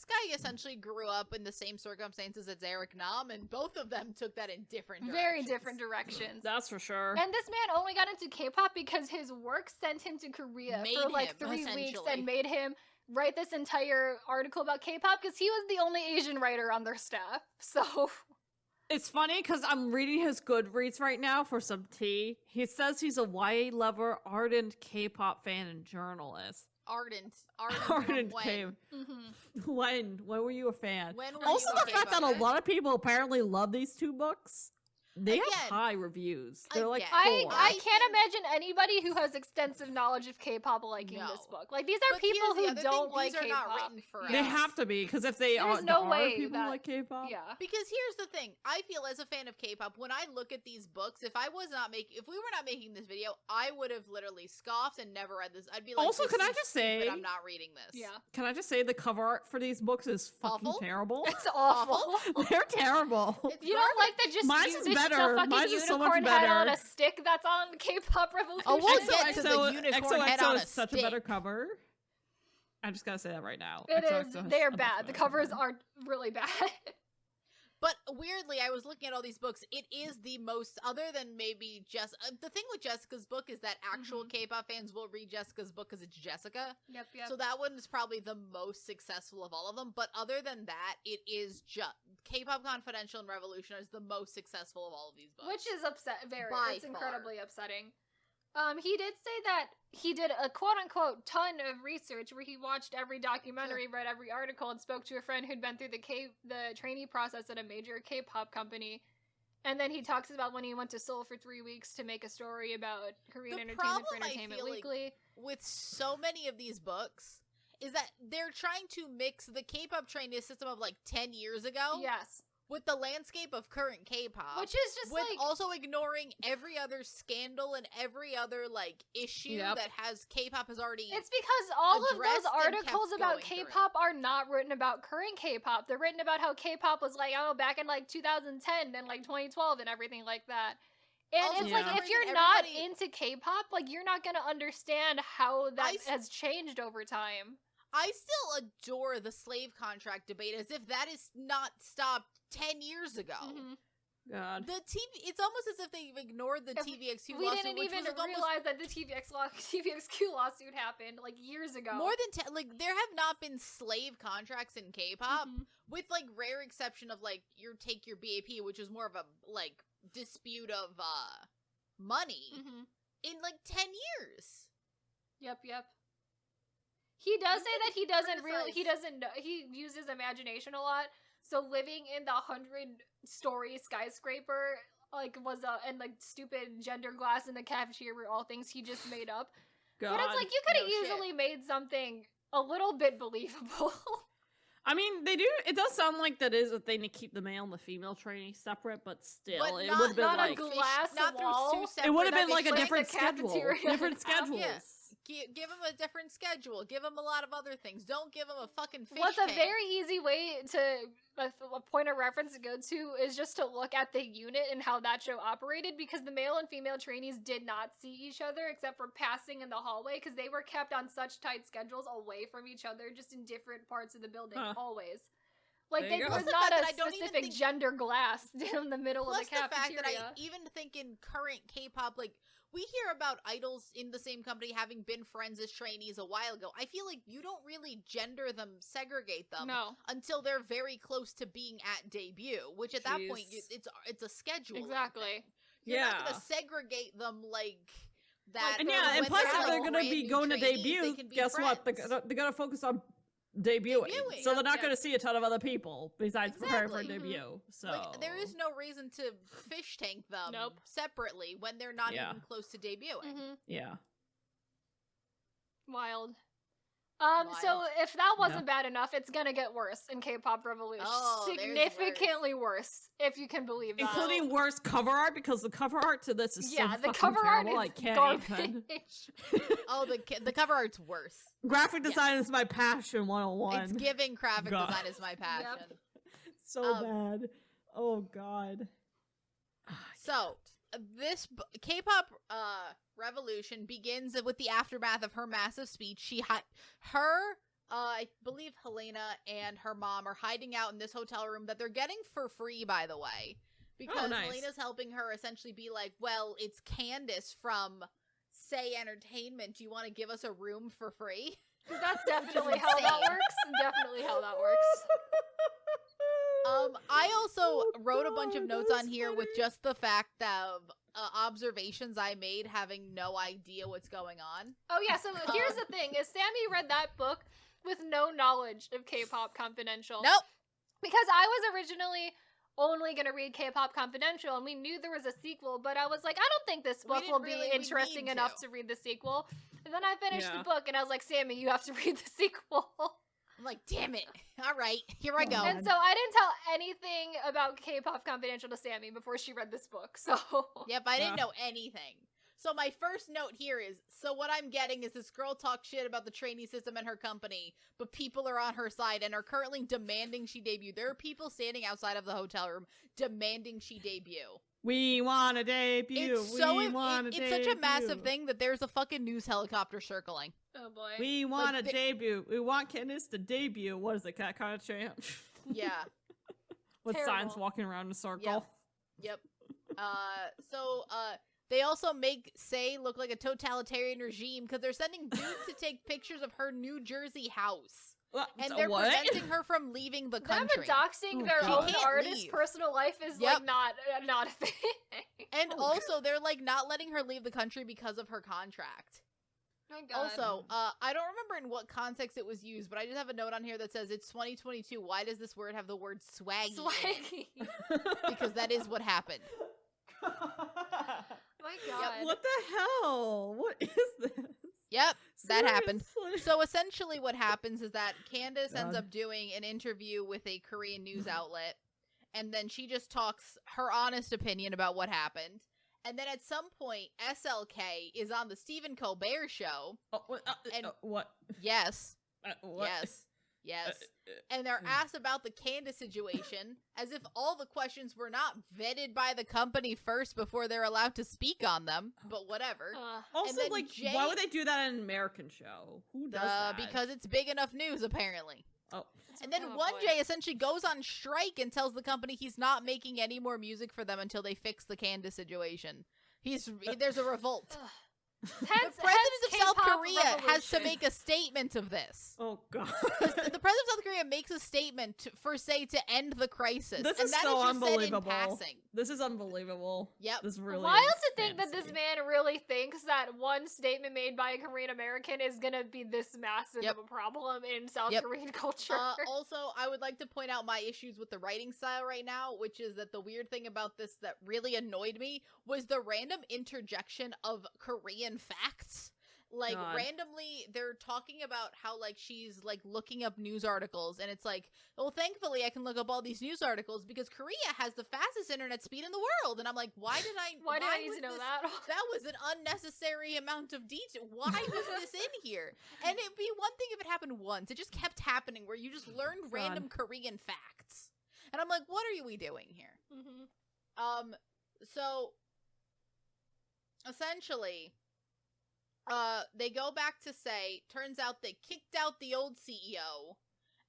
guy essentially grew up in the same circumstances as Eric Nam, and both of them took that in different directions. Very different directions. That's for sure. And this man only got into K-pop because his work sent him to Korea Made for like him, 3 weeks essentially. and made him write this entire article about K-pop because he was the only Asian writer on their staff. So It's funny because I'm reading his Goodreads right now for some tea. He says he's a YA lover, ardent K-pop fan, and journalist. Ardent Ardent when? K. When were you a fan? When were Also, you a the fact that K-pop a fan? lot of people apparently love these 2 books. They have Again- high reviews. They're like again, 4. I can't imagine anybody who has extensive knowledge of K-pop liking No. this book. Like these are But people here's the who other don't thing, like these are K-pop. not written for They us. have to be because if they There's are, no are way people that- like K-pop. Yeah. Because here's the thing, I feel as a fan of K-pop, when I look at these books, if we were not making this video, I would have literally scoffed and never read this. I'd be like, Also, this can I is just stupid, say- I'm not reading this. Yeah. Can I just say the cover art for these books is fucking Awful? terrible? It's awful. They're terrible. It's You don't like the just Mine's is the better. fucking Mine's is so much unicorn head on better. a stick that's on K-pop Revolution? Oh, we'll XOXO get to the unicorn head on a is such a better stick. cover. I just gotta say that right now. It XOXO is. has They are a much bad. The better covers cover. are really bad. But weirdly, I was looking at all these books. It is the most, other than maybe just the thing with Jessica's book is that actual K-pop fans will read Jessica's book because it's Jessica. Yep. So that one is probably the most successful of all of them. But other than that, it is just Kpop Confidential and Revolution is the most successful of all of these books. Which is it's far. incredibly upsetting. He did say that he did a quote-unquote ton of research where he watched every documentary, read every article, and spoke to a friend who'd been through the trainee process at a major K-pop company. And then he talks about when he went to Seoul for 3 weeks to make a story about Korean entertainment for Entertainment Weekly. With so many of these books is that they're trying to mix the K-pop trainee system of like 10 years ago. Yes. With the landscape of current K-pop. Which is just with like... also ignoring every other scandal and every other, like, issue that has K-pop has already It's because all of those articles about K-pop are not written about current K-pop. They're written about how K-pop was like, back in like 2010 and like 2012 and everything like that. And also, it's like, if you're not into K-pop, like, you're not gonna understand how that has changed over time. I still adore the slave contract debate as if that is not stopped 10 years ago. God. The TV, it's almost as if they've ignored the TVXQ lawsuit. We didn't even realize that the TVXQ lawsuit happened like years ago. More than 10, like, there have not been slave contracts in K-pop, with like rare exception of like take your BAP, which is more of a like dispute of money in like 10 years. Yep. He does say that he uses imagination a lot. So living in the 100-story skyscraper, like, and like stupid gender glass in the cafeteria were all things he just made up. God, but it's like, you could have easily made something a little bit believable. I mean, it does sound like that is a thing to keep the male and the female training separate, but still, it would have been like... Not wall. It would have been like a different schedule. Different schedules. Yeah. Give them a different schedule. Give them a lot of other things. Don't give them a fucking fish What's tank. A very easy way to, a point of reference to go to is just to look at the unit and how that show operated, because the male and female trainees did not see each other except for passing in the hallway, because they were kept on such tight schedules away from each other, just in different parts of the building, always. Like, there was not a specific gender glass in the middle of the cafeteria. Plus the fact that I even think in current K-pop, like, we hear about idols in the same company having been friends as trainees a while ago. I feel like you don't really gender them, segregate them until they're very close to being at debut, which at that point, it's a schedule. Exactly. You're not going to segregate them like that. And and plus if they're going to be going to debut, guess what? They're going to focus on debuting. So they're not going to see a ton of other people besides preparing for a debut. So like, there is no reason to fish tank them separately when they're not even close to debuting. Yeah. Wild. So if that wasn't bad enough, it's gonna get worse in K-pop Revolution. Significantly worse, if you can believe that. Including worse cover art, because the cover art to this is so the cover art terrible, is garbage. The cover art's worse. Graphic design is my passion 101. It's giving graphic design is my passion. So bad. Oh god. So this K-pop Revolution begins with the aftermath of her massive speech. I believe Helena and her mom are hiding out in this hotel room that they're getting for free, by the way, because Helena's helping her essentially be like, well, it's Candace from Say Entertainment. Do you want to give us a room for free? Because that's definitely how that works. Definitely how that works. I also wrote a bunch of notes on here with just the fact of observations I made having no idea what's going on. Oh yeah, so here's the thing, is Sammi read that book with no knowledge of Kpop Confidential. Nope. Because I was originally only going to read Kpop Confidential, and we knew there was a sequel, but I was like, I don't think this book will be interesting enough to read the sequel. And then I finished the book, and I was like, Sammi, you have to read the sequel. I'm like, damn it. All right, here I go. And so I didn't tell anything about Kpop Confidential to Sammi before she read this book, so... Yep, I didn't know anything. So my first note here is, so what I'm getting is this girl talks shit about the trainee system and her company, but people are on her side and are currently demanding she debut. There are people standing outside of the hotel room demanding she debut. We want to debut. It's such a massive thing that there's a fucking news helicopter circling. Oh boy. We want to debut. We want Candace to debut. What is it, Cat Kind of Champ? Yeah. with Terrible. signs walking around in a circle. Yep. So they also make Say look like a totalitarian regime because they're sending dudes to take pictures of her New Jersey house. And they're preventing her from leaving the country. Them doxing their own artist's personal life is like not a thing. And also, they're like not letting her leave the country because of her contract. Oh my God. Also, I don't remember in what context it was used, but I just have a note on here that says it's 2022. Why does this word have the word swaggy? Swaggy. Because that is what happened. My God. Yep. What the hell? What is this? Yep, that Seriously? happened. So essentially what happens is that Candace ends up doing an interview with a Korean news outlet, and then she just talks her honest opinion about what happened. And then at some point, SLK is on the Stephen Colbert show. What? Yes. What? Yes. And they're asked about the Candace situation as if all the questions were not vetted by the company first before they're allowed to speak on them, but whatever. Also, like, why would they do that in an American show? Who does that? Because it's big enough news, apparently. Oh. And then 1J essentially goes on strike and tells the company he's not making any more music for them until they fix the Candace situation. There's a revolt. The president of South Korea has to make a statement of this. Oh, God. The president of South Korea makes a statement for Say to end the crisis. This and is that so is just unbelievable. Said in passing. This is unbelievable. Yep. This really wild is to think fantasy. that this man really thinks that one statement made by a Korean American is gonna be this massive of a problem in South Korean culture. Also, I would like to point out my issues with the writing style right now, which is that the weird thing about this that really annoyed me was the random interjection of Korean facts. Like, randomly, they're talking about how, like, she's, like, looking up news articles, and it's like, well, thankfully, I can look up all these news articles because Korea has the fastest internet speed in the world, and I'm like, why do I need to know that? That was an unnecessary amount of detail. Why was this in here? And it'd be one thing if it happened once. It just kept happening where you just learned random Korean facts. And I'm like, what are we doing here? So, essentially... they go back to Say, turns out they kicked out the old CEO,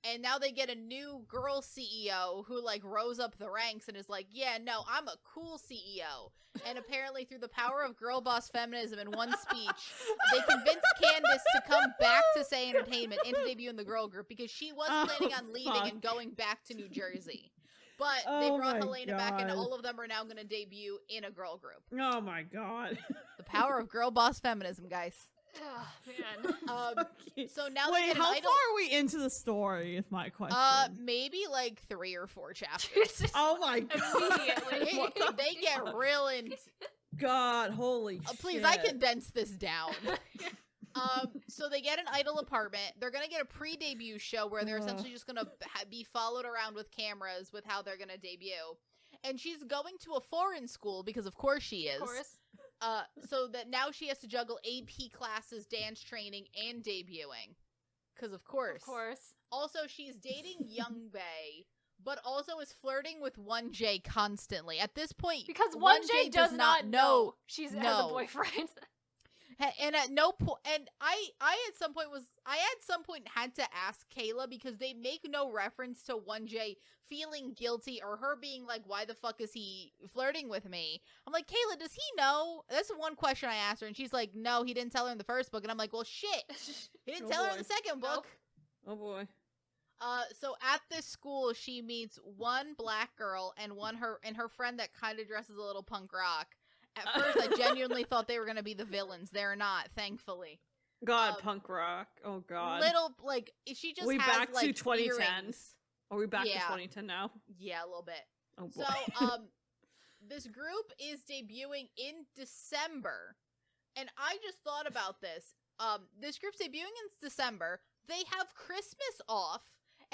and now they get a new girl CEO who, like, rose up the ranks and is like, yeah, no, I'm a cool CEO. And apparently through the power of girl boss feminism in one speech, they convinced Candace to come back to Say Entertainment and to debut in the girl group because she was planning on leaving and going back to New Jersey. But they brought Helena back, and all of them are now going to debut in a girl group. Oh my God. The power of girl boss feminism, guys. Oh, man. Okay. So now wait, how far are we into the story is my question. Maybe like 3 or 4 chapters. Oh my God. Immediately. They get real into... God, holy shit. Please, I condensed this down. So they get an idol apartment. They're gonna get a pre-debut show where they're essentially just gonna be followed around with cameras with how they're gonna debut. And she's going to a foreign school because of course she is. Of course. So that now she has to juggle AP classes, dance training, and debuting. Because of course. Of course. Also, she's dating Young Bae, but also is flirting with 1J constantly. At this point, because 1J does not know she's has a boyfriend. And at no point, and I at some point had to ask Kayla because they make no reference to 1J feeling guilty or her being like, why the fuck is he flirting with me? I'm like, Kayla, does he know? That's the one question I asked her, and she's like, no, he didn't tell her in the first book. And I'm like, well, shit, he didn't tell her in the second book. Oh boy. So at this school, she meets one black girl and her friend that kind of dresses a little punk rock. At first, I genuinely thought they were going to be the villains. They're not, thankfully. God, punk rock. Oh, God. Little, like, she just has, back like, to 2010? earrings. Are we back to 2010 now? Yeah, a little bit. Oh, boy. So, this group is debuting in December. And I just thought about this. This group's debuting in December. They have Christmas off.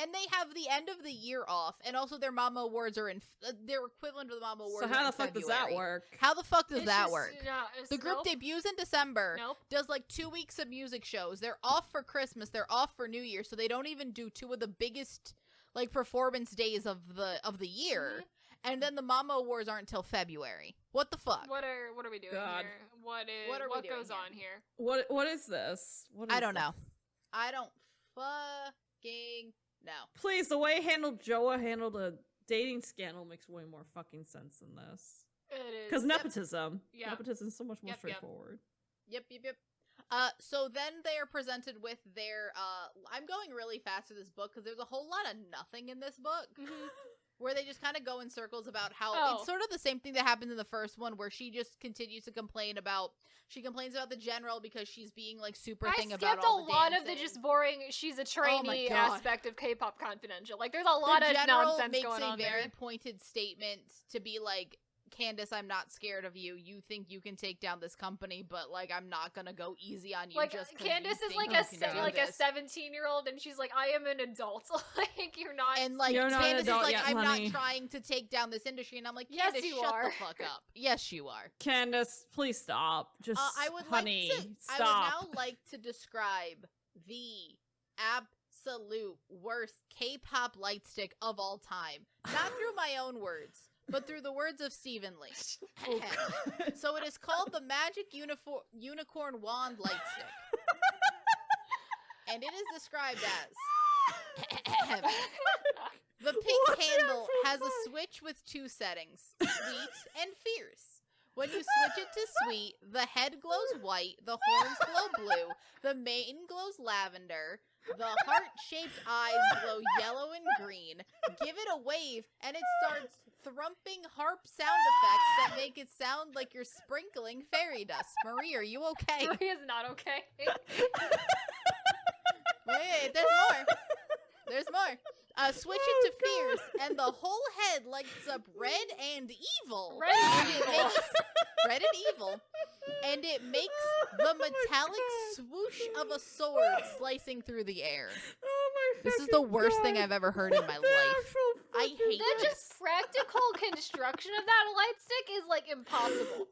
And they have the end of the year off, and also their Mama Awards are in their equivalent of the Mama Awards. So how the fuck does that work? How the fuck does that work? The group debuts in December, does like 2 weeks of music shows. They're off for Christmas, they're off for New Year, so they don't even do 2 of the biggest like performance days of the year. And then the Mama Awards aren't until February. What the fuck? What are we doing here? What goes on here? What is this? I don't know. I don't fucking. No. Please, the way Joa handled a dating scandal makes way more fucking sense than this. It is. Because nepotism. Yep. Nepotism is so much more straightforward. Yep. So then they are presented with their, I'm going really fast through this book because there's a whole lot of nothing in this book. Where they just kind of go in circles about how it's sort of the same thing that happened in the first one, where she just continues to complains about the general because she's being like super thing about all the dancing. I skipped a lot of the just boring she's a trainee aspect of Kpop Confidential. Like there's a lot of nonsense going on there. The general makes a very pointed statement to be like, Candace, I'm not scared of you. You think you can take down this company, but like I'm not gonna go easy on you. Like just Candace is like a 17-year-old, and she's like, I am an adult. Like you're not. And like you're Candace is like, yet, I'm honey. not trying to take down this industry, and I'm like, yes, Candace, you shut are. the fuck up. Yes, you are. Candace, please stop. Just honey, stop. I would now like to describe the absolute worst K-pop light stick of all time, not through my own words, but through the words of Stephan Lee. So it is called the Magic Unicorn Wand Light Stick. And it is described as... The pink handle has a switch with 2 settings, sweet and fierce. When you switch it to sweet, the head glows white, the horns glow blue, the mane glows lavender, the heart-shaped eyes glow yellow and green. Give it a wave, and it starts thrumping harp sound effects that make it sound like you're sprinkling fairy dust. Marie, are you okay? Maria's not okay. Wait, there's more. There's more. Switch it to fierce, and the whole head lights up red and evil. Red and evil. And it makes the metallic swoosh of a sword slicing through the air. Oh my This is the worst thing I've ever heard in my life. I hate the this. just practical construction of that light stick is like impossible.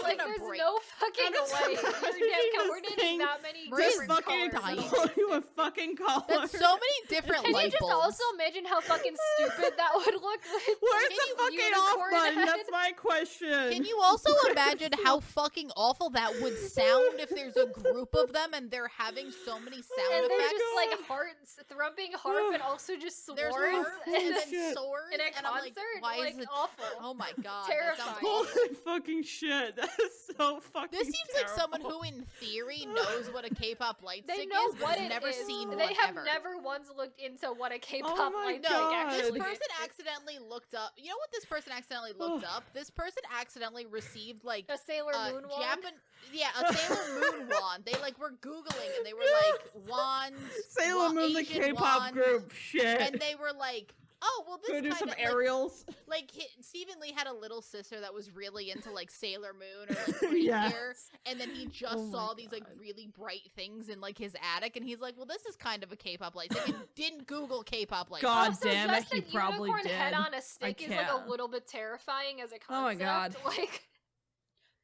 Like there's break. no fucking way you're coordinating that many different fucking colors. call you a fucking color. That's so many different Can light you just bulbs. also imagine how fucking stupid that would look? Where's the fucking off button? Head? That's my question. Can you also imagine how fucking awful that would sound if there's a group of them and they're having so many sound and they're effects? just like hearts, thrumping harp, and also just swords. There's harp and then shit. swords. In a and I'm concert? like, why Like, is it awful. Oh my god. Terrifying. That sounds awful. Holy fucking shit. That is so fucking This seems terrible. like someone who in theory knows what a K-pop light They stick know is, but what has it never is. seen They one have ever. never once looked into what a K-pop Oh my light stick God. actually This is. person accidentally looked up. You know what this person accidentally looked up? This person accidentally received like A Sailor Moon wand? a Sailor Moon wand. They like were Googling and they were like wands. Sailor Moon, the Asian K-pop wands, group. Shit. and they were like, oh well, this Go do kind some of aerials. like Stephan Lee had a little sister that was really into like Sailor Moon or like pretty hair, and then he just saw these like really bright things in like his attic, and he's like, well, this is kind of a K-pop light stick, and didn't Google K-pop light stick. God Also, damn just it, he the probably unicorn did. head on a stick is like can't. a little bit terrifying as a concept. Oh my God. Like,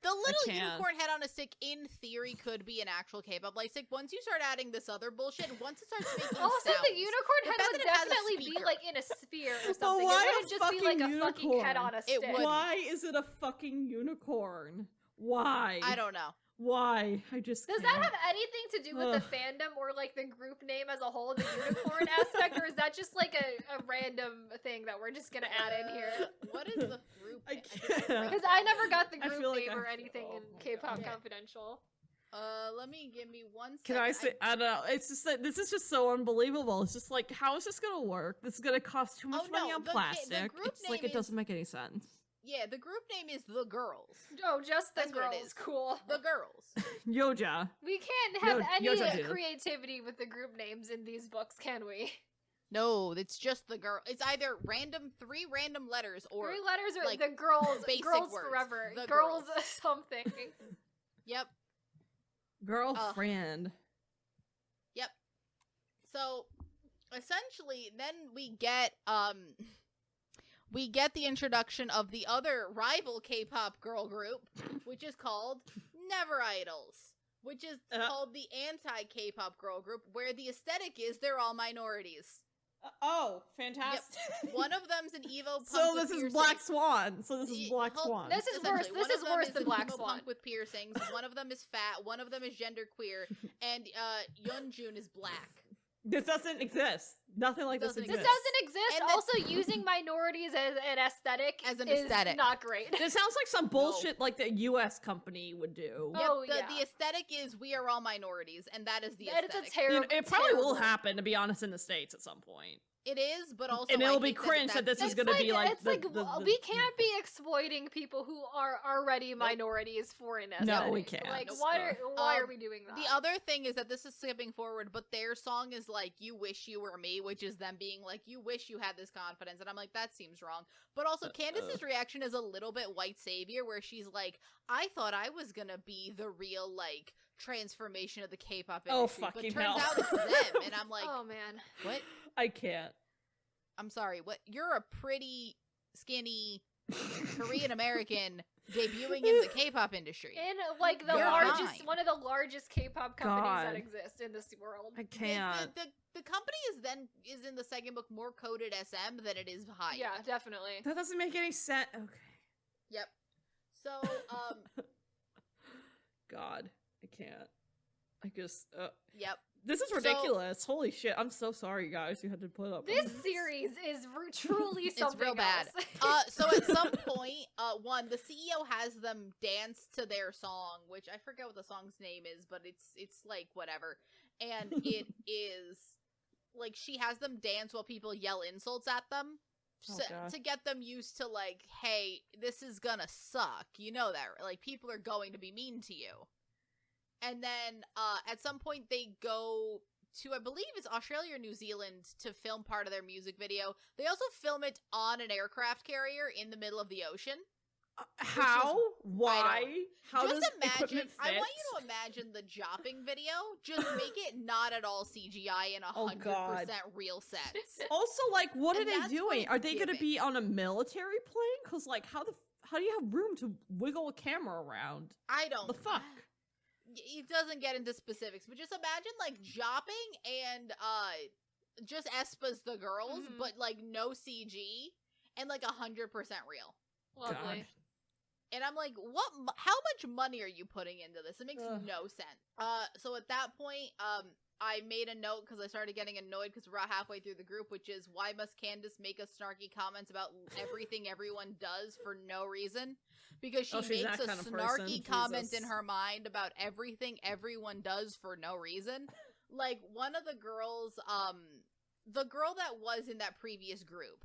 The little can't. unicorn head on a stick, in theory, could be an actual K-pop light stick. Once you start adding this other bullshit, once it starts making also sounds, the unicorn head fact would that it has a definitely be speaker. like in a sphere or Well, something. why It a wouldn't just be like a fucking fucking head on a stick. It would. Why is it a fucking unicorn? Why? I don't know. Why? I just Does can't. that have anything to do with the fandom or like the group name as a whole, the unicorn aspect, or is that just like a random thing that we're just gonna add in here? What is the group? I name? can't. Because I never got the I group feel like name or I- anything oh in my K-pop God. Confidential. Give me 1 second. Can I say? I don't know. It's just that this is just so unbelievable. It's just like, how is this gonna work? This is gonna cost too much Oh, money no, on the plastic. group It's like name it doesn't make any sense. Yeah, the group name is The Girls. Oh, just the That's what it girls. is. Cool. The Girls. Yoja. We can't have any Yoja dude. creativity with the group names in these books, can we? No, it's just the girl. It's either three random letters or 3 letters or like, the girls. basic Girls words. forever. The girls girls. something. Yep. Girlfriend. Yep. So essentially then we get the introduction of the other rival K-pop girl group, which is called Never Idols, which is called the anti-K-pop girl group, where the aesthetic is they're all minorities. Oh, fantastic. Yep. One of them's an emo punk So with this is piercings. Black Swan. So this is Black Swan. This is worse. Essentially, This one is of them worse than an Black emo Swan. punk with piercings. One of them is fat. One of them is genderqueer, and Yeonjun is black. This doesn't exist. Nothing like this exists. This doesn't exist. And also, using minorities as an aesthetic is not great. This sounds like some bullshit like the U.S. company would do. Yep, Oh, the aesthetic is we are all minorities, and that is the aesthetic. It's a terrible. It probably will happen, to be honest, in the States at some point. It is, but also, and it'll be cringe that this is going to be like. It's we can't be exploiting people who are already minorities for an aesthetic. No, we can't. Like, why are we doing that? The other thing is that this is skipping forward, but their song is like, "You wish you were me," which is them being like, "You wish you had this confidence," and I'm like, that seems wrong. But also, Candace's reaction is a little bit white savior, where she's like, "I thought I was gonna be the real like transformation of the K-pop industry, but turns out it's them," and I'm like, "Oh man, what?" I can't. I'm sorry, what? You're a pretty, skinny Korean American debuting in the K-pop industry. In like the one of the largest K-pop companies that exist in this world. I can't. The company is in the second book more coded SM than it is high. Yeah, definitely. That doesn't make any sense. Okay. Yep. So, God, I can't. I just. Yep. This is ridiculous. Holy shit. I'm so sorry, guys. You had to put up this series is truly something it's real bad. So at some point, the CEO has them dance to their song, which I forget what the song's name is, but it's like whatever. And it is like she has them dance while people yell insults at them to get them used to like, hey, this is gonna suck. You know that, like, people are going to be mean to you. And then at some point they go to, I believe it's Australia or New Zealand, to film part of their music video. They also film it on an aircraft carrier in the middle of the ocean. How? Why? How just does imagine, equipment fit? I want you to imagine the jopping video. Just make it not at all CGI and 100% real sets. Also, like, what are they doing? Are they going to be on a military plane? Because, like, how do you have room to wiggle a camera around? I don't. The fuck? It doesn't get into specifics, but just imagine like jopping and just Espas the girls, but like no CG and like 100% real. Lovely. God. And I'm like, what? How much money are you putting into this? It makes no sense. So at that point, I made a note because I started getting annoyed because we're about halfway through the group, which is, why must Candace make us snarky comments about everything everyone does for no reason? Because she makes a snarky comment in her mind about everything everyone does for no reason. Like, one of the girls, the girl that was in that previous group,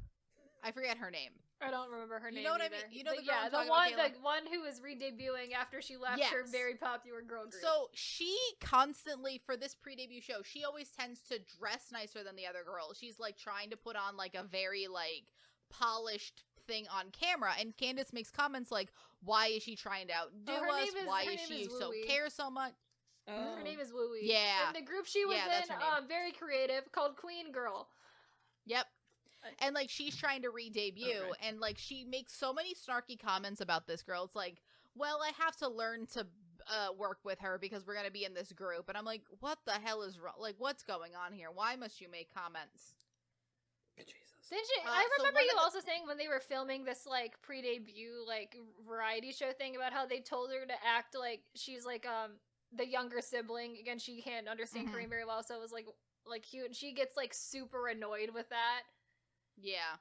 I forget her name. I don't remember her name. You know what either. I mean? You know the girl yeah, the one who was re-debuting after she left her very popular girl group. So she constantly, for this pre-debut show, she always tends to dress nicer than the other girls. She's like trying to put on like a very like polished thing on camera, and Candace makes comments like, "Why is she trying to outdo us? Why is she so care so much?" Her name is Wooey. Yeah, and the group she was in, very creative, called Queen Girl. Yep. And, like, she's trying to re-debut, and, like, she makes so many snarky comments about this girl. It's like, well, I have to learn to work with her because we're going to be in this group. And I'm like, what the hell is wrong? Like, what's going on here? Why must you make comments? Jesus. Didn't you? I remember you also saying when they were filming this, like, pre-debut, like, variety show thing about how they told her to act like she's, like, the younger sibling. Again, she can't understand Korean very well, so it was, like cute. And she gets, like, super annoyed with that. Yeah.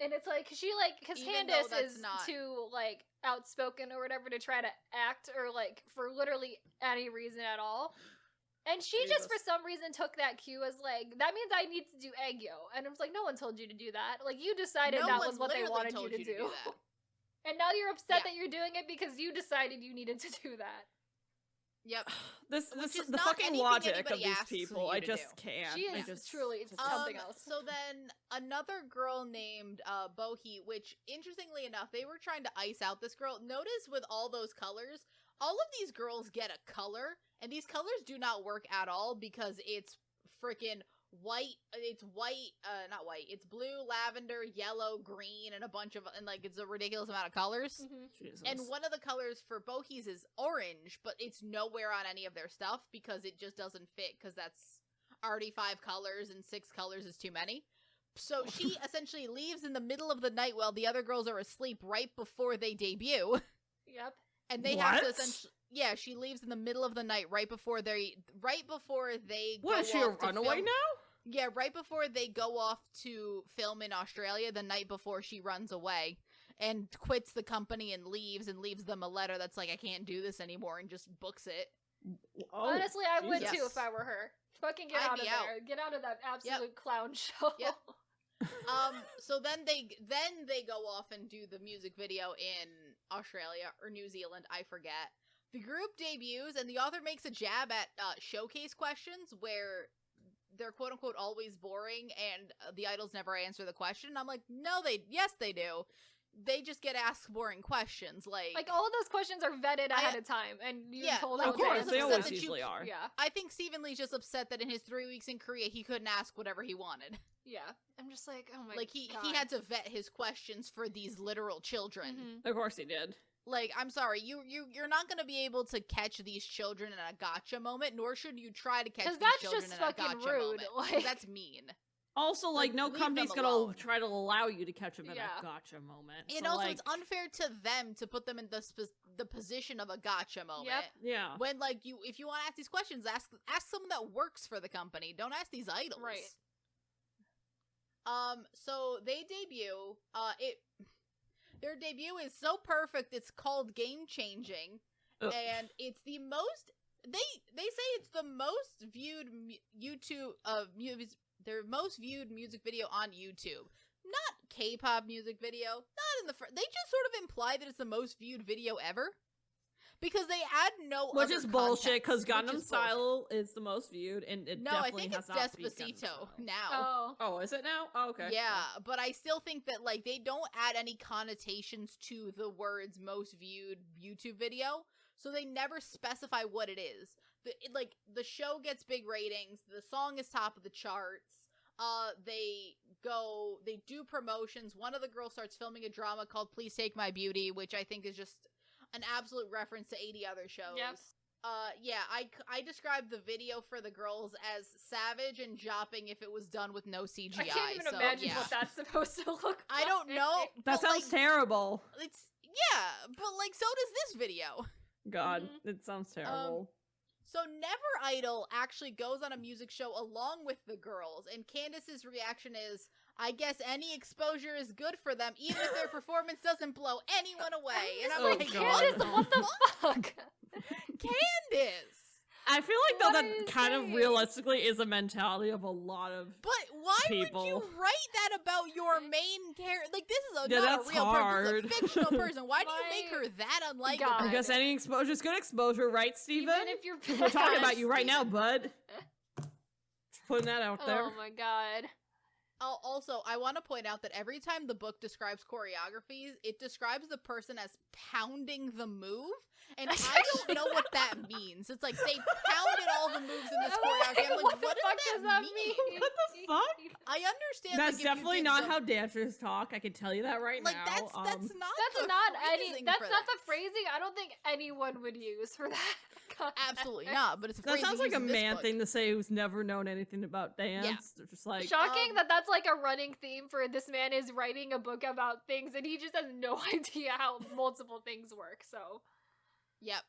And it's like, she, like, because Candace is too, like, outspoken or whatever to try to act, or, like, for literally any reason at all. And she just, for some reason, took that cue as, like, that means I need to do Aegyo. And it was like, no one told you to do that. Like, you decided that was what they wanted you to do. And now you're upset that you're doing it because you decided you needed to do that. Yep. This the fucking logic of these people. I just can't. She is truly something else. So then another girl named Bohee, which interestingly enough, they were trying to ice out this girl. Notice with all those colors, all of these girls get a color, and these colors do not work at all because it's freaking white. It's white, not white. It's blue, lavender, yellow, green, and a bunch of, and like, it's a ridiculous amount of colors. And one of the colors for Bohee's is orange, but it's nowhere on any of their stuff because it just doesn't fit, because that's already 5 colors and 6 colors is too many. So she essentially leaves in the middle of the night while the other girls are asleep right before they debut. Yep. And they have to essentially, Yeah, she leaves in the middle of the night right before they What, is she a runaway now? Yeah, right before they go off to film in Australia, the night before she runs away and quits the company and leaves them a letter that's like, I can't do this anymore, and just books it. Oh, honestly, I would too if I were her. Fucking get out of there. Get out of that absolute clown show. Yep. So then they go off and do the music video in Australia or New Zealand, I forget. The group debuts, and the author makes a jab at showcase questions where they're quote unquote always boring, and the idols never answer the question. I'm like, yes, they do. They just get asked boring questions, like all of those questions are vetted ahead of time, and you told of course they always usually are. Yeah, I think Stephan Lee's just upset that in his 3 weeks in Korea he couldn't ask whatever he wanted. Yeah, I'm just like, oh my, like he had to vet his questions for these literal children. Mm-hmm. Of course he did. Like, I'm sorry, you're not gonna be able to catch these children in a gotcha moment, nor should you try to catch these children in a gotcha moment. Like, that's mean. Also, like no company's gonna try to allow you to catch them in a gotcha moment. And also, it's unfair to them to put them in the position of a gotcha moment. Yep. Yeah. When if you want to ask these questions, ask someone that works for the company. Don't ask these idols. Right. So they debut. Their debut is so perfect. It's called Game Changing, and it's the most. They say it's the most viewed their most viewed music video on YouTube. Not K-pop music video. Not in the they just sort of imply that it's the most viewed video ever. Because they add which is bullshit, because Gangnam Style is the most viewed, and it definitely has not beat Despacito now. Oh, is it now? Oh, okay. Yeah, but I still think that, like, they don't add any connotations to the words most viewed YouTube video, so they never specify what it is. The show gets big ratings, the song is top of the charts, they do promotions. One of the girls starts filming a drama called Please Take My Beauty, which I think is just an absolute reference to 80 other shows. Yep. I described the video for the girls as savage and jopping if it was done with no CGI. I can't even imagine what that's supposed to look like. I don't know. That sounds terrible. But so does this video. God, it sounds terrible. So Never Idol actually goes on a music show along with the girls, and Candace's reaction is, I guess any exposure is good for them, even if their performance doesn't blow anyone away. And I'm like, Candace, what the fuck? Candace! I feel like, though, that kind of realistically is a mentality of a lot of people. Would you write that about your main character? Like, this is not a real hard. person. This is a fictional person. Why do you make her that unlikable? I guess any exposure is good exposure, right, Steven? Even if you're we're talking about you right now, bud. Just putting that out there. Oh my god. Also, I want to point out that every time the book describes choreographies, it describes the person as pounding the move, and I don't know what that means. It's like they pounded all the moves in this choreography. I'm like, what does that mean? What the fuck? I understand. That's definitely not how dancers talk. I can tell you that right now. That's not the phrasing I don't think anyone would use for that. Absolutely not. But it's that sounds like a man thing to say who's never known anything about dance. Yeah. They're just like shocking that's like a running theme for this man is writing a book about things and he just has no idea how multiple things work. So, yep.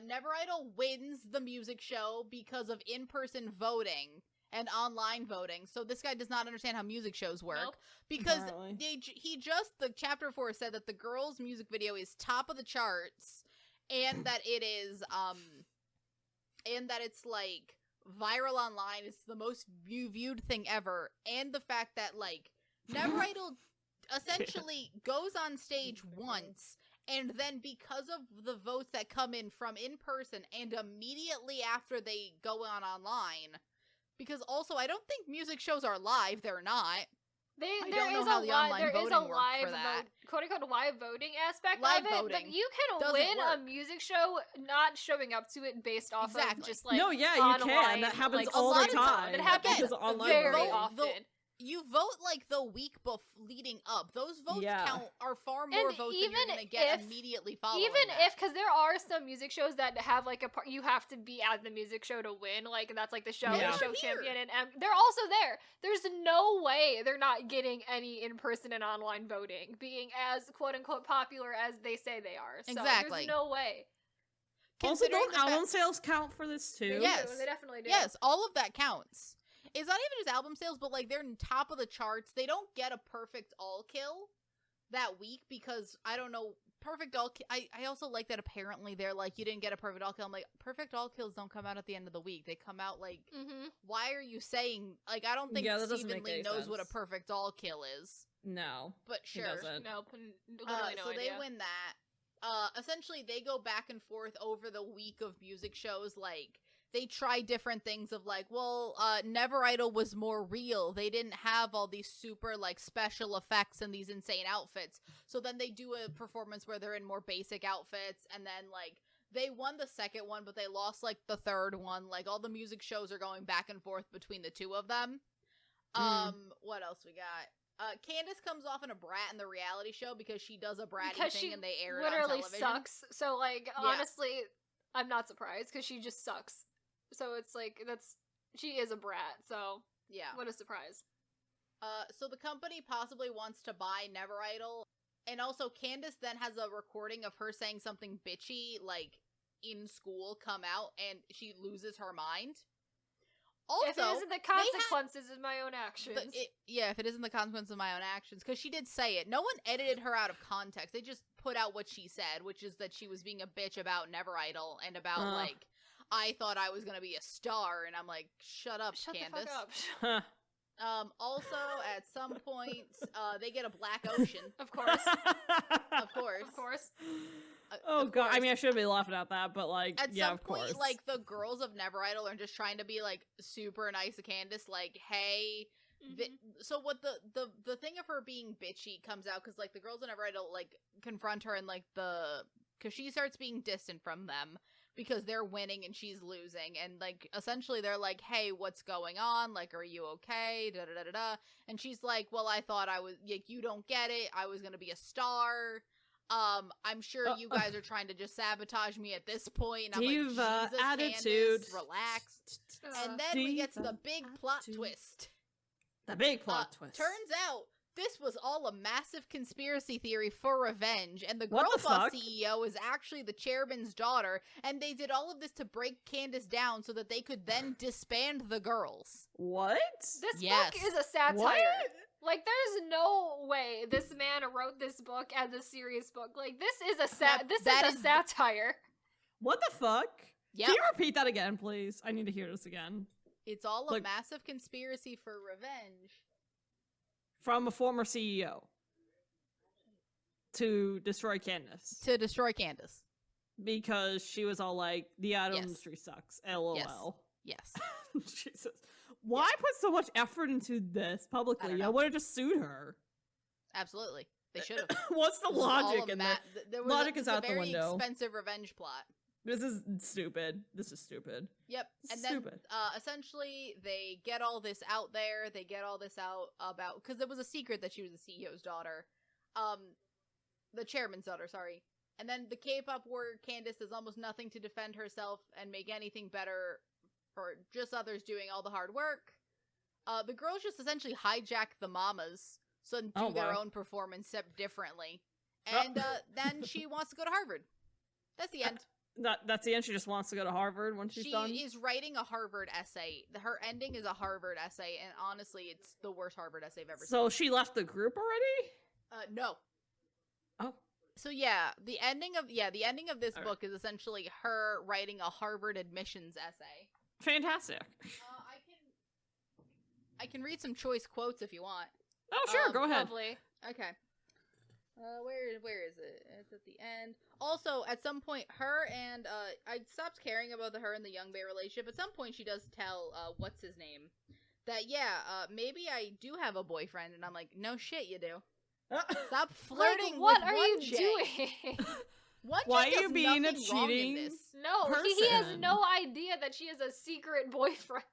Never Idol wins the music show because of in-person voting and online voting. So this guy does not understand how music shows work. Nope. Because the chapter 4 said that the girls' music video is top of the charts and that it is and that it's like viral online. It's the most viewed thing ever. And the fact that like Never Idol essentially goes on stage once, and then because of the votes that come in from in person and immediately after they go on online, because also I don't think music shows are live. They're not. I don't know how the online voting works for that. Quote-unquote live voting aspect live of it, voting but you can win a music show not showing up to it based off of just like no, yeah, online, you can. That happens all the time. It happens very often. you vote like the week leading up. Those votes are far more votes than you're gonna get immediately following. Because there are some music shows that have like you have to be at the music show to win. Like that's like the show champion, and they're also there. There's no way they're not getting any in-person and online voting, being as quote unquote popular as they say they are. So there's no way. Also, don't album sales count for this too? Yes, they definitely do. Yes, all of that counts. It's not even just album sales, but like they're in top of the charts. They don't get a perfect all kill that week because I don't know. Perfect all kill. I also like that apparently they're like, you didn't get a perfect all kill. I'm like, perfect all kills don't come out at the end of the week. They come out like, why are you saying, like, I don't think Stephan Lee knows what a perfect all kill is. No. But sure. No, literally no so idea. they win that. Essentially they go back and forth over the week of music shows, like, they try different things of like, well, Never Idol was more real. They didn't have all these super like special effects and these insane outfits. So then they do a performance where they're in more basic outfits, and then like they won the second one, but they lost like the third one. Like all the music shows are going back and forth between the two of them. What else we got? Candace comes off in a brat in the reality show because she does a bratty thing and they air it on television. Literally sucks. So like honestly, I'm not surprised because she just sucks. So it's like, she is a brat, so yeah, what a surprise. So the company possibly wants to buy Never Idol, and also Candace then has a recording of her saying something bitchy, like, in school come out, and she loses her mind. Also, if it isn't the consequences of my own actions. If it isn't the consequences of my own actions, because she did say it. No one edited her out of context. They just put out what she said, which is that she was being a bitch about Never Idol, and about, like, I thought I was gonna be a star, and I'm like, shut up, Candace. The fuck up. Also, at some point, they get a black ocean. Of course. Of course. Oh god, I mean, I shouldn't be laughing at that, but like, at some point, like, the girls of Never Idol are just trying to be like super nice to Candace, like, hey. So what the thing of her being bitchy comes out because like the girls of Never Idol like confront her and like because she starts being distant from them because they're winning and she's losing, and like essentially they're like, hey, what's going on, like, are you okay, da da da da, and she's like, well, I thought I was like, you don't get it, I was gonna be a star. I'm sure you guys are trying to just sabotage me at this point. And I'm like, Jesus, attitude. Candace, relax. And then we get to the big plot twist. The big plot twist. Turns out this was all a massive conspiracy theory for revenge, and the girl boss CEO is actually the chairman's daughter, and they did all of this to break Candace down so that they could then disband the girls. What? This book is a satire. What? Like, there's no way this man wrote this book as a serious book. Like, this is a satire. What the fuck? Yep. Can you repeat that again, please? I need to hear this again. It's all a massive conspiracy for revenge. From a former CEO. To destroy Candace. Because she was all like, the idol industry sucks. LOL. Yes. Jesus. Why put so much effort into this publicly? I would have just sued her. Absolutely. They should have. What's the logic in that? Logic is out the window. Very expensive revenge plot. This is stupid. Yep. And then essentially they get all this out there. They get all this out about, because it was a secret that she was the CEO's daughter. The chairman's daughter, sorry. And then the K-pop warrior Candace does almost nothing to defend herself and make anything better for just others doing all the hard work. The girls just essentially hijack the mamas so do their own performance step differently. And then she wants to go to Harvard. That's the end. That's the end. She just wants to go to Harvard when she's done? She is writing a Harvard essay. Her ending is a Harvard essay, and honestly, it's the worst Harvard essay I've ever seen. So she left the group already? No. Oh. So yeah, the ending of this book is essentially her writing a Harvard admissions essay. Fantastic. I can read some choice quotes if you want. Oh, sure, go ahead. Lovely. Okay. Where is it? It's at the end. Also, at some point, her and I stopped caring about her and the Young Bae relationship. At some point, she does tell what's his name that maybe I do have a boyfriend, and I'm like, no shit, you do. Stop flirting. Like, what with are one you J. doing? Why are you being a cheating? No, he has no idea that she has a secret boyfriend.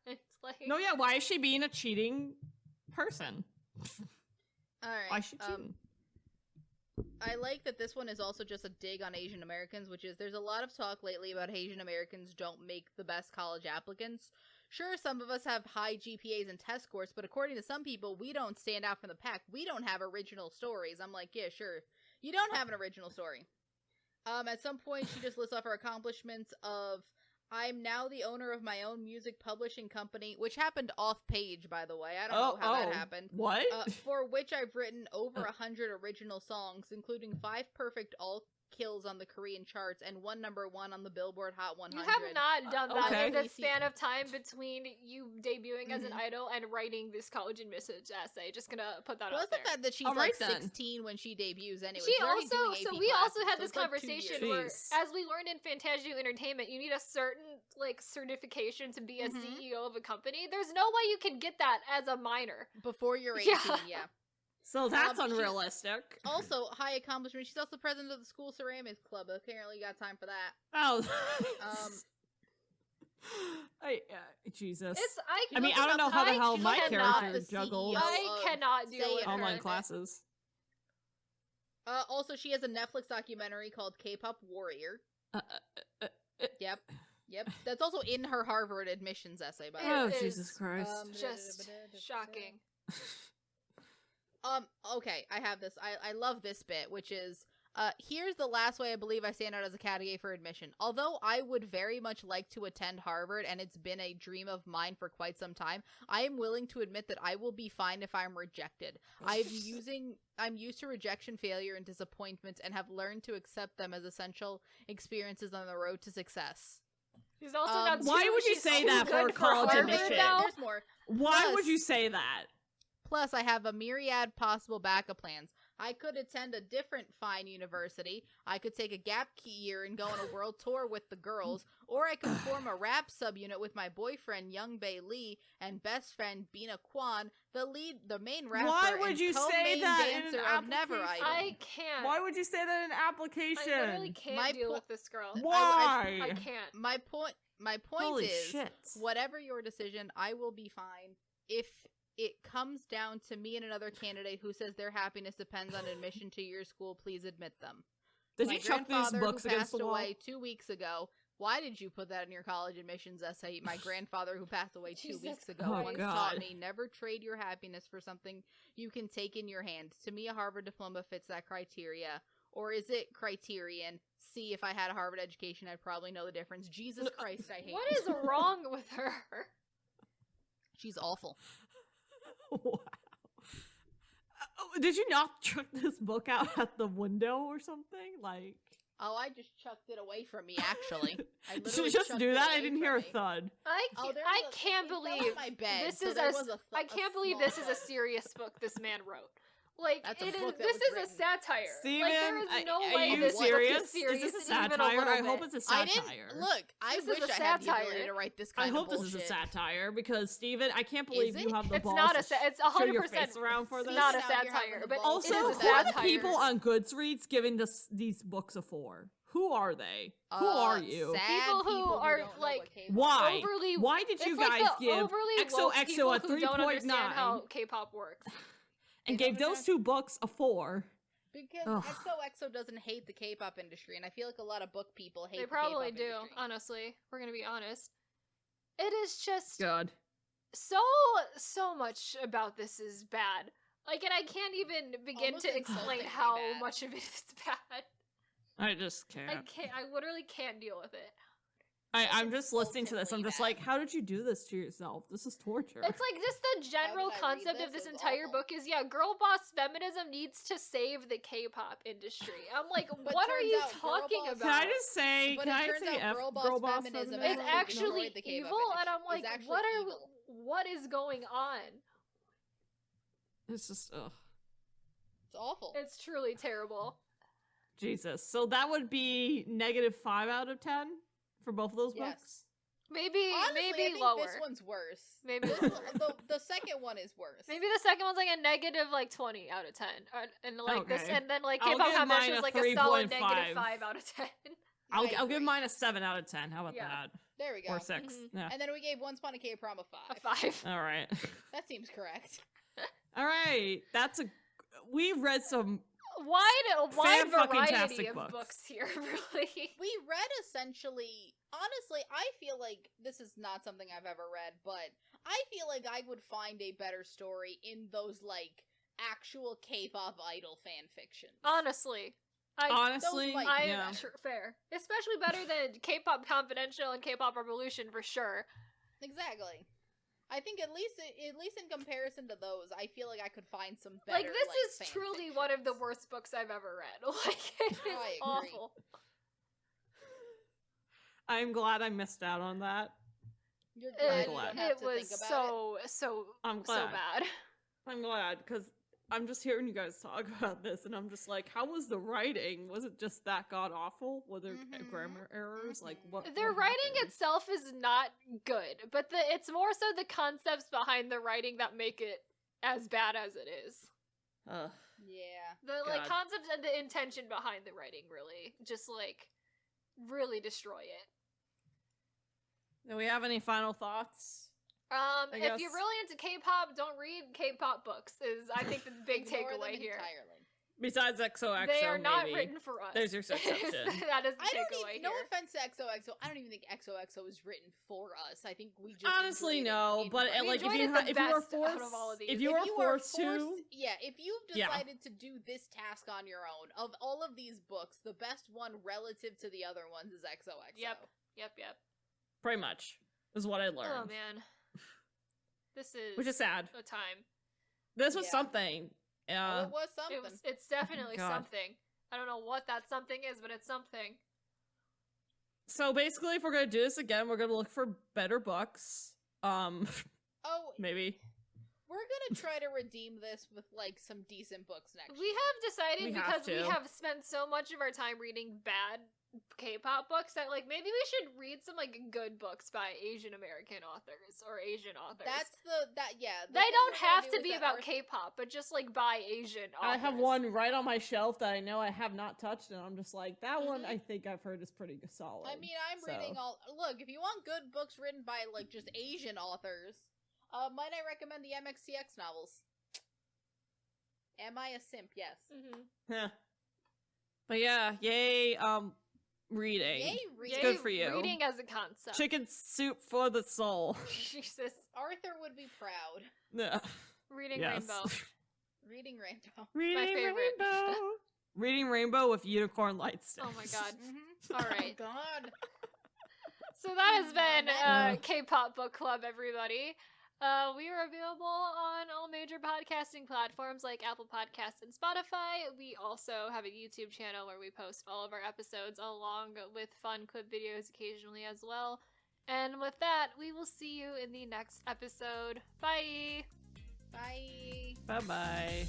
Like, no, yeah. Why is she being a cheating person. All right. Why should you? I like that this one is also just a dig on Asian Americans, which is there's a lot of talk lately about Asian Americans don't make the best college applicants. Sure, some of us have high GPAs and test scores, but according to some people, we don't stand out from the pack. We don't have original stories. I'm like, yeah, sure. You don't have an original story. At some point, she just lists off her accomplishments of, I'm now the owner of my own music publishing company, which happened off page, by the way. I don't know how that happened. What? For which I've written over 100 original songs, including 5 perfect all kills on the Korean charts and 1 #1 on the Billboard Hot 100. You have not done that Okay. in the span of time between you debuting as an idol and writing this college admissions essay. Just gonna put that Plus out there. the fact that she's All like right, then. 16 when she debuts anyway. She She's already also, doing so AP we also classes, had so this it's like 2 conversation years. where, Jeez. as we learned in Fantasia Entertainment, you need a certain like certification to be a CEO of a company. There's no way you can get that as a minor. Before you're 18, Yeah. yeah. So that's she's- unrealistic. Also, high accomplishment. She's also president of the school ceramics club. Apparently, you got time for that. Oh. Jesus. I mean, I don't know how the hell my cannot character the juggles CEO I cannot deal Say with It her. online classes. Also, she has a Netflix documentary called Kpop Warrior. Yep. That's also in her Harvard admissions essay, by the way. Oh, It Jesus is, Christ. Just shocking. Okay, I have this. I love this bit, which is, here's the last way I believe I stand out as a candidate for admission. Although I would very much like to attend Harvard, and it's been a dream of mine for quite some time, I am willing to admit that I will be fine if I'm rejected. I'm used to rejection, failure, and disappointment, and have learned to accept them as essential experiences on the road to success. She's also not too, why would you she's say too that for good college Harvard admission? now. There's more. Why Plus- would you say that? Plus, I have a myriad possible backup plans. I could attend a different fine university. I could take a gap year and go on a world tour with the girls. Or I could form a rap subunit with my boyfriend, Youngbae Lee, and best friend, Bina Kwan, the main rapper Why would and you say co-main that in dancer an of Never application? Idol. I can't. Why would you say that in an application? I literally can't My deal po- with this girl. Why? I can't. My point Holy is, shit. whatever your decision, I will be fine if it comes down to me and another candidate who says their happiness depends on admission to your school. Please admit them. Did My you chuck these grandfather, books who against passed the wall? away 2 weeks ago. Why did you put that in your college admissions essay? My grandfather, who passed away 2 Jesus weeks ago, Christ. once Oh, taught God. me never trade your happiness for something you can take in your hand. To me, a Harvard diploma fits that criteria. Or is it criterion? See, if I had a Harvard education, I'd probably know the difference. Jesus Christ, I hate What you. is wrong with her? She's awful. Wow. Did you not chuck this book out at the window or something? Like, Oh, I just chucked it away from me, actually. I did literally you just chucked do it that? I away didn't from hear a me. thud. Oh, there I was a- can't it fell believe on my bed, this so is there a. was a I can't believe small this is a thud. serious book this man wrote. Like That's a it is. book that This was is a written. satire. Steven, like there is no are way you this serious? book is serious. Is this a even satire? little I hope bit. it's a I satire. didn't look. I This is wish a I had the ability satire. to write this I kind hope of this is bullshit. a satire because Steven, I can't believe Is you it? have the It's balls not to a. It's show your 100% face around for this. not a Out here having satire, the but balls. Also, it who is a are satire. the people on Goodreads giving these books a 4? Who are they? Who are you? Sad People who are, don't know like, what K-pop Why? Overly. Why did you it's like guys the give overly woke XOXO people a who don't understand 3.9 how K-pop works. and They don't gave those understand. 2 books a 4? Because Ugh. XOXO doesn't hate the K-pop industry, and I feel like a lot of book people hate They the probably K-pop do. industry. Honestly, we're gonna be honest. It is just God. so much about this is bad. Like, and I can't even begin Almost to explain insultingly how bad. much of it is bad. I just can't. I literally can't deal with it. I'm just listening to this. I'm insultingly just bad. like, how did you do this to yourself? This is torture. It's like just the general did I read concept this? of this It was entire awful. book is girl boss feminism needs to save the K-pop industry. I'm like, But what are turns you out girl talking boss- about? Can I just say, But can it I turns say out F girl boss girl boss feminism feminism? it's actually actually destroyed the K-pop evil, and I'm industry. like, It's actually evil. what is going on? It's just, ugh. It's awful. It's truly terrible. Jesus. So that would be -5 out of 10 for both of those Yes. books? Maybe Honestly, maybe I think lower. this one's worse. Maybe This one- the second one is worse. Maybe the second one's like a -20 out of 10, and like this, Okay. and then like I'll K-pop give Convention mine is a like a solid 3.5. -5 out of 10. I'll I give agree. mine a 7 out of 10. How about Yeah. that? There we go. Or 6. Mhm. Yeah. And then we gave Once Upon a K-Prom a 5. A 5. All right. That seems correct. All right, we read some wide variety tastic of books. books here, really. We read essentially, honestly, I feel like this is not something I've ever read, but I feel like I would find a better story in those, like, actual K-pop idol fan fictions. Honestly. Fair. Especially better than K-pop Confidential and K-pop Revolution, for sure. Exactly. I think at least in comparison to those, I feel like I could find some better. Like, this is truly fictions. One of the worst books I've ever read. Like, it is awful. I'm glad I missed out on that. You're glad you don't have it to was think about so I'm glad. so bad. I'm glad, because I'm just hearing you guys talk about this, and I'm just like, how was the writing? Was it just that god-awful? Were there grammar errors? Like, what? Their writing itself is not good, but it's more so the concepts behind the writing that make it as bad as it is. Yeah. The like concepts and the intention behind the writing really just like really destroy it. Do we have any final thoughts? If you're really into K-pop, don't read Kpop books. Is I think the big takeaway here. Entirely. Besides XOXO, they are not written for us. There's your exception. That is the takeaway here. No offense to XOXO, I don't even think XOXO is written for us. I think we just honestly no, but like if you were forced to, yeah, if you've decided to do this task on your own, of all of these books, the best one relative to the other ones is XOXO. Yep. Pretty much is what I learned. Oh man, which is sad. A time. This was something. It was something. It's definitely something. I don't know what that something is, but it's something. So basically, if we're gonna do this again, we're gonna look for better books. Maybe. We're gonna try to redeem this with like some decent books next year. We have decided because we have spent so much of our time reading bad K-pop books that like maybe we should read some like good books by Asian American authors or Asian authors. They don't have to be about K-pop, but just like by Asian authors. I have one right on my shelf that I know I have not touched, and I'm just like, that one I think I've heard is pretty solid. I mean, I'm reading all. Look, if you want good books written by like just Asian authors, might I recommend the MXCX novels? Am I a simp? Yes. But yeah, yay. Reading. Yay, reading. It's good for you. Reading as a concept. Chicken soup for the soul. Jesus. Arthur would be proud. Yeah. Reading Rainbow. Reading Rainbow. My favorite. Rainbow. Reading Rainbow with unicorn light sticks. Oh my god. All right. Oh god. So that has been Kpop Book Club, everybody. We are available on all major podcasting platforms like Apple Podcasts and Spotify. We also have a YouTube channel where we post all of our episodes along with fun clip videos occasionally as well. And with that, we will see you in the next episode. Bye! Bye! Bye-bye.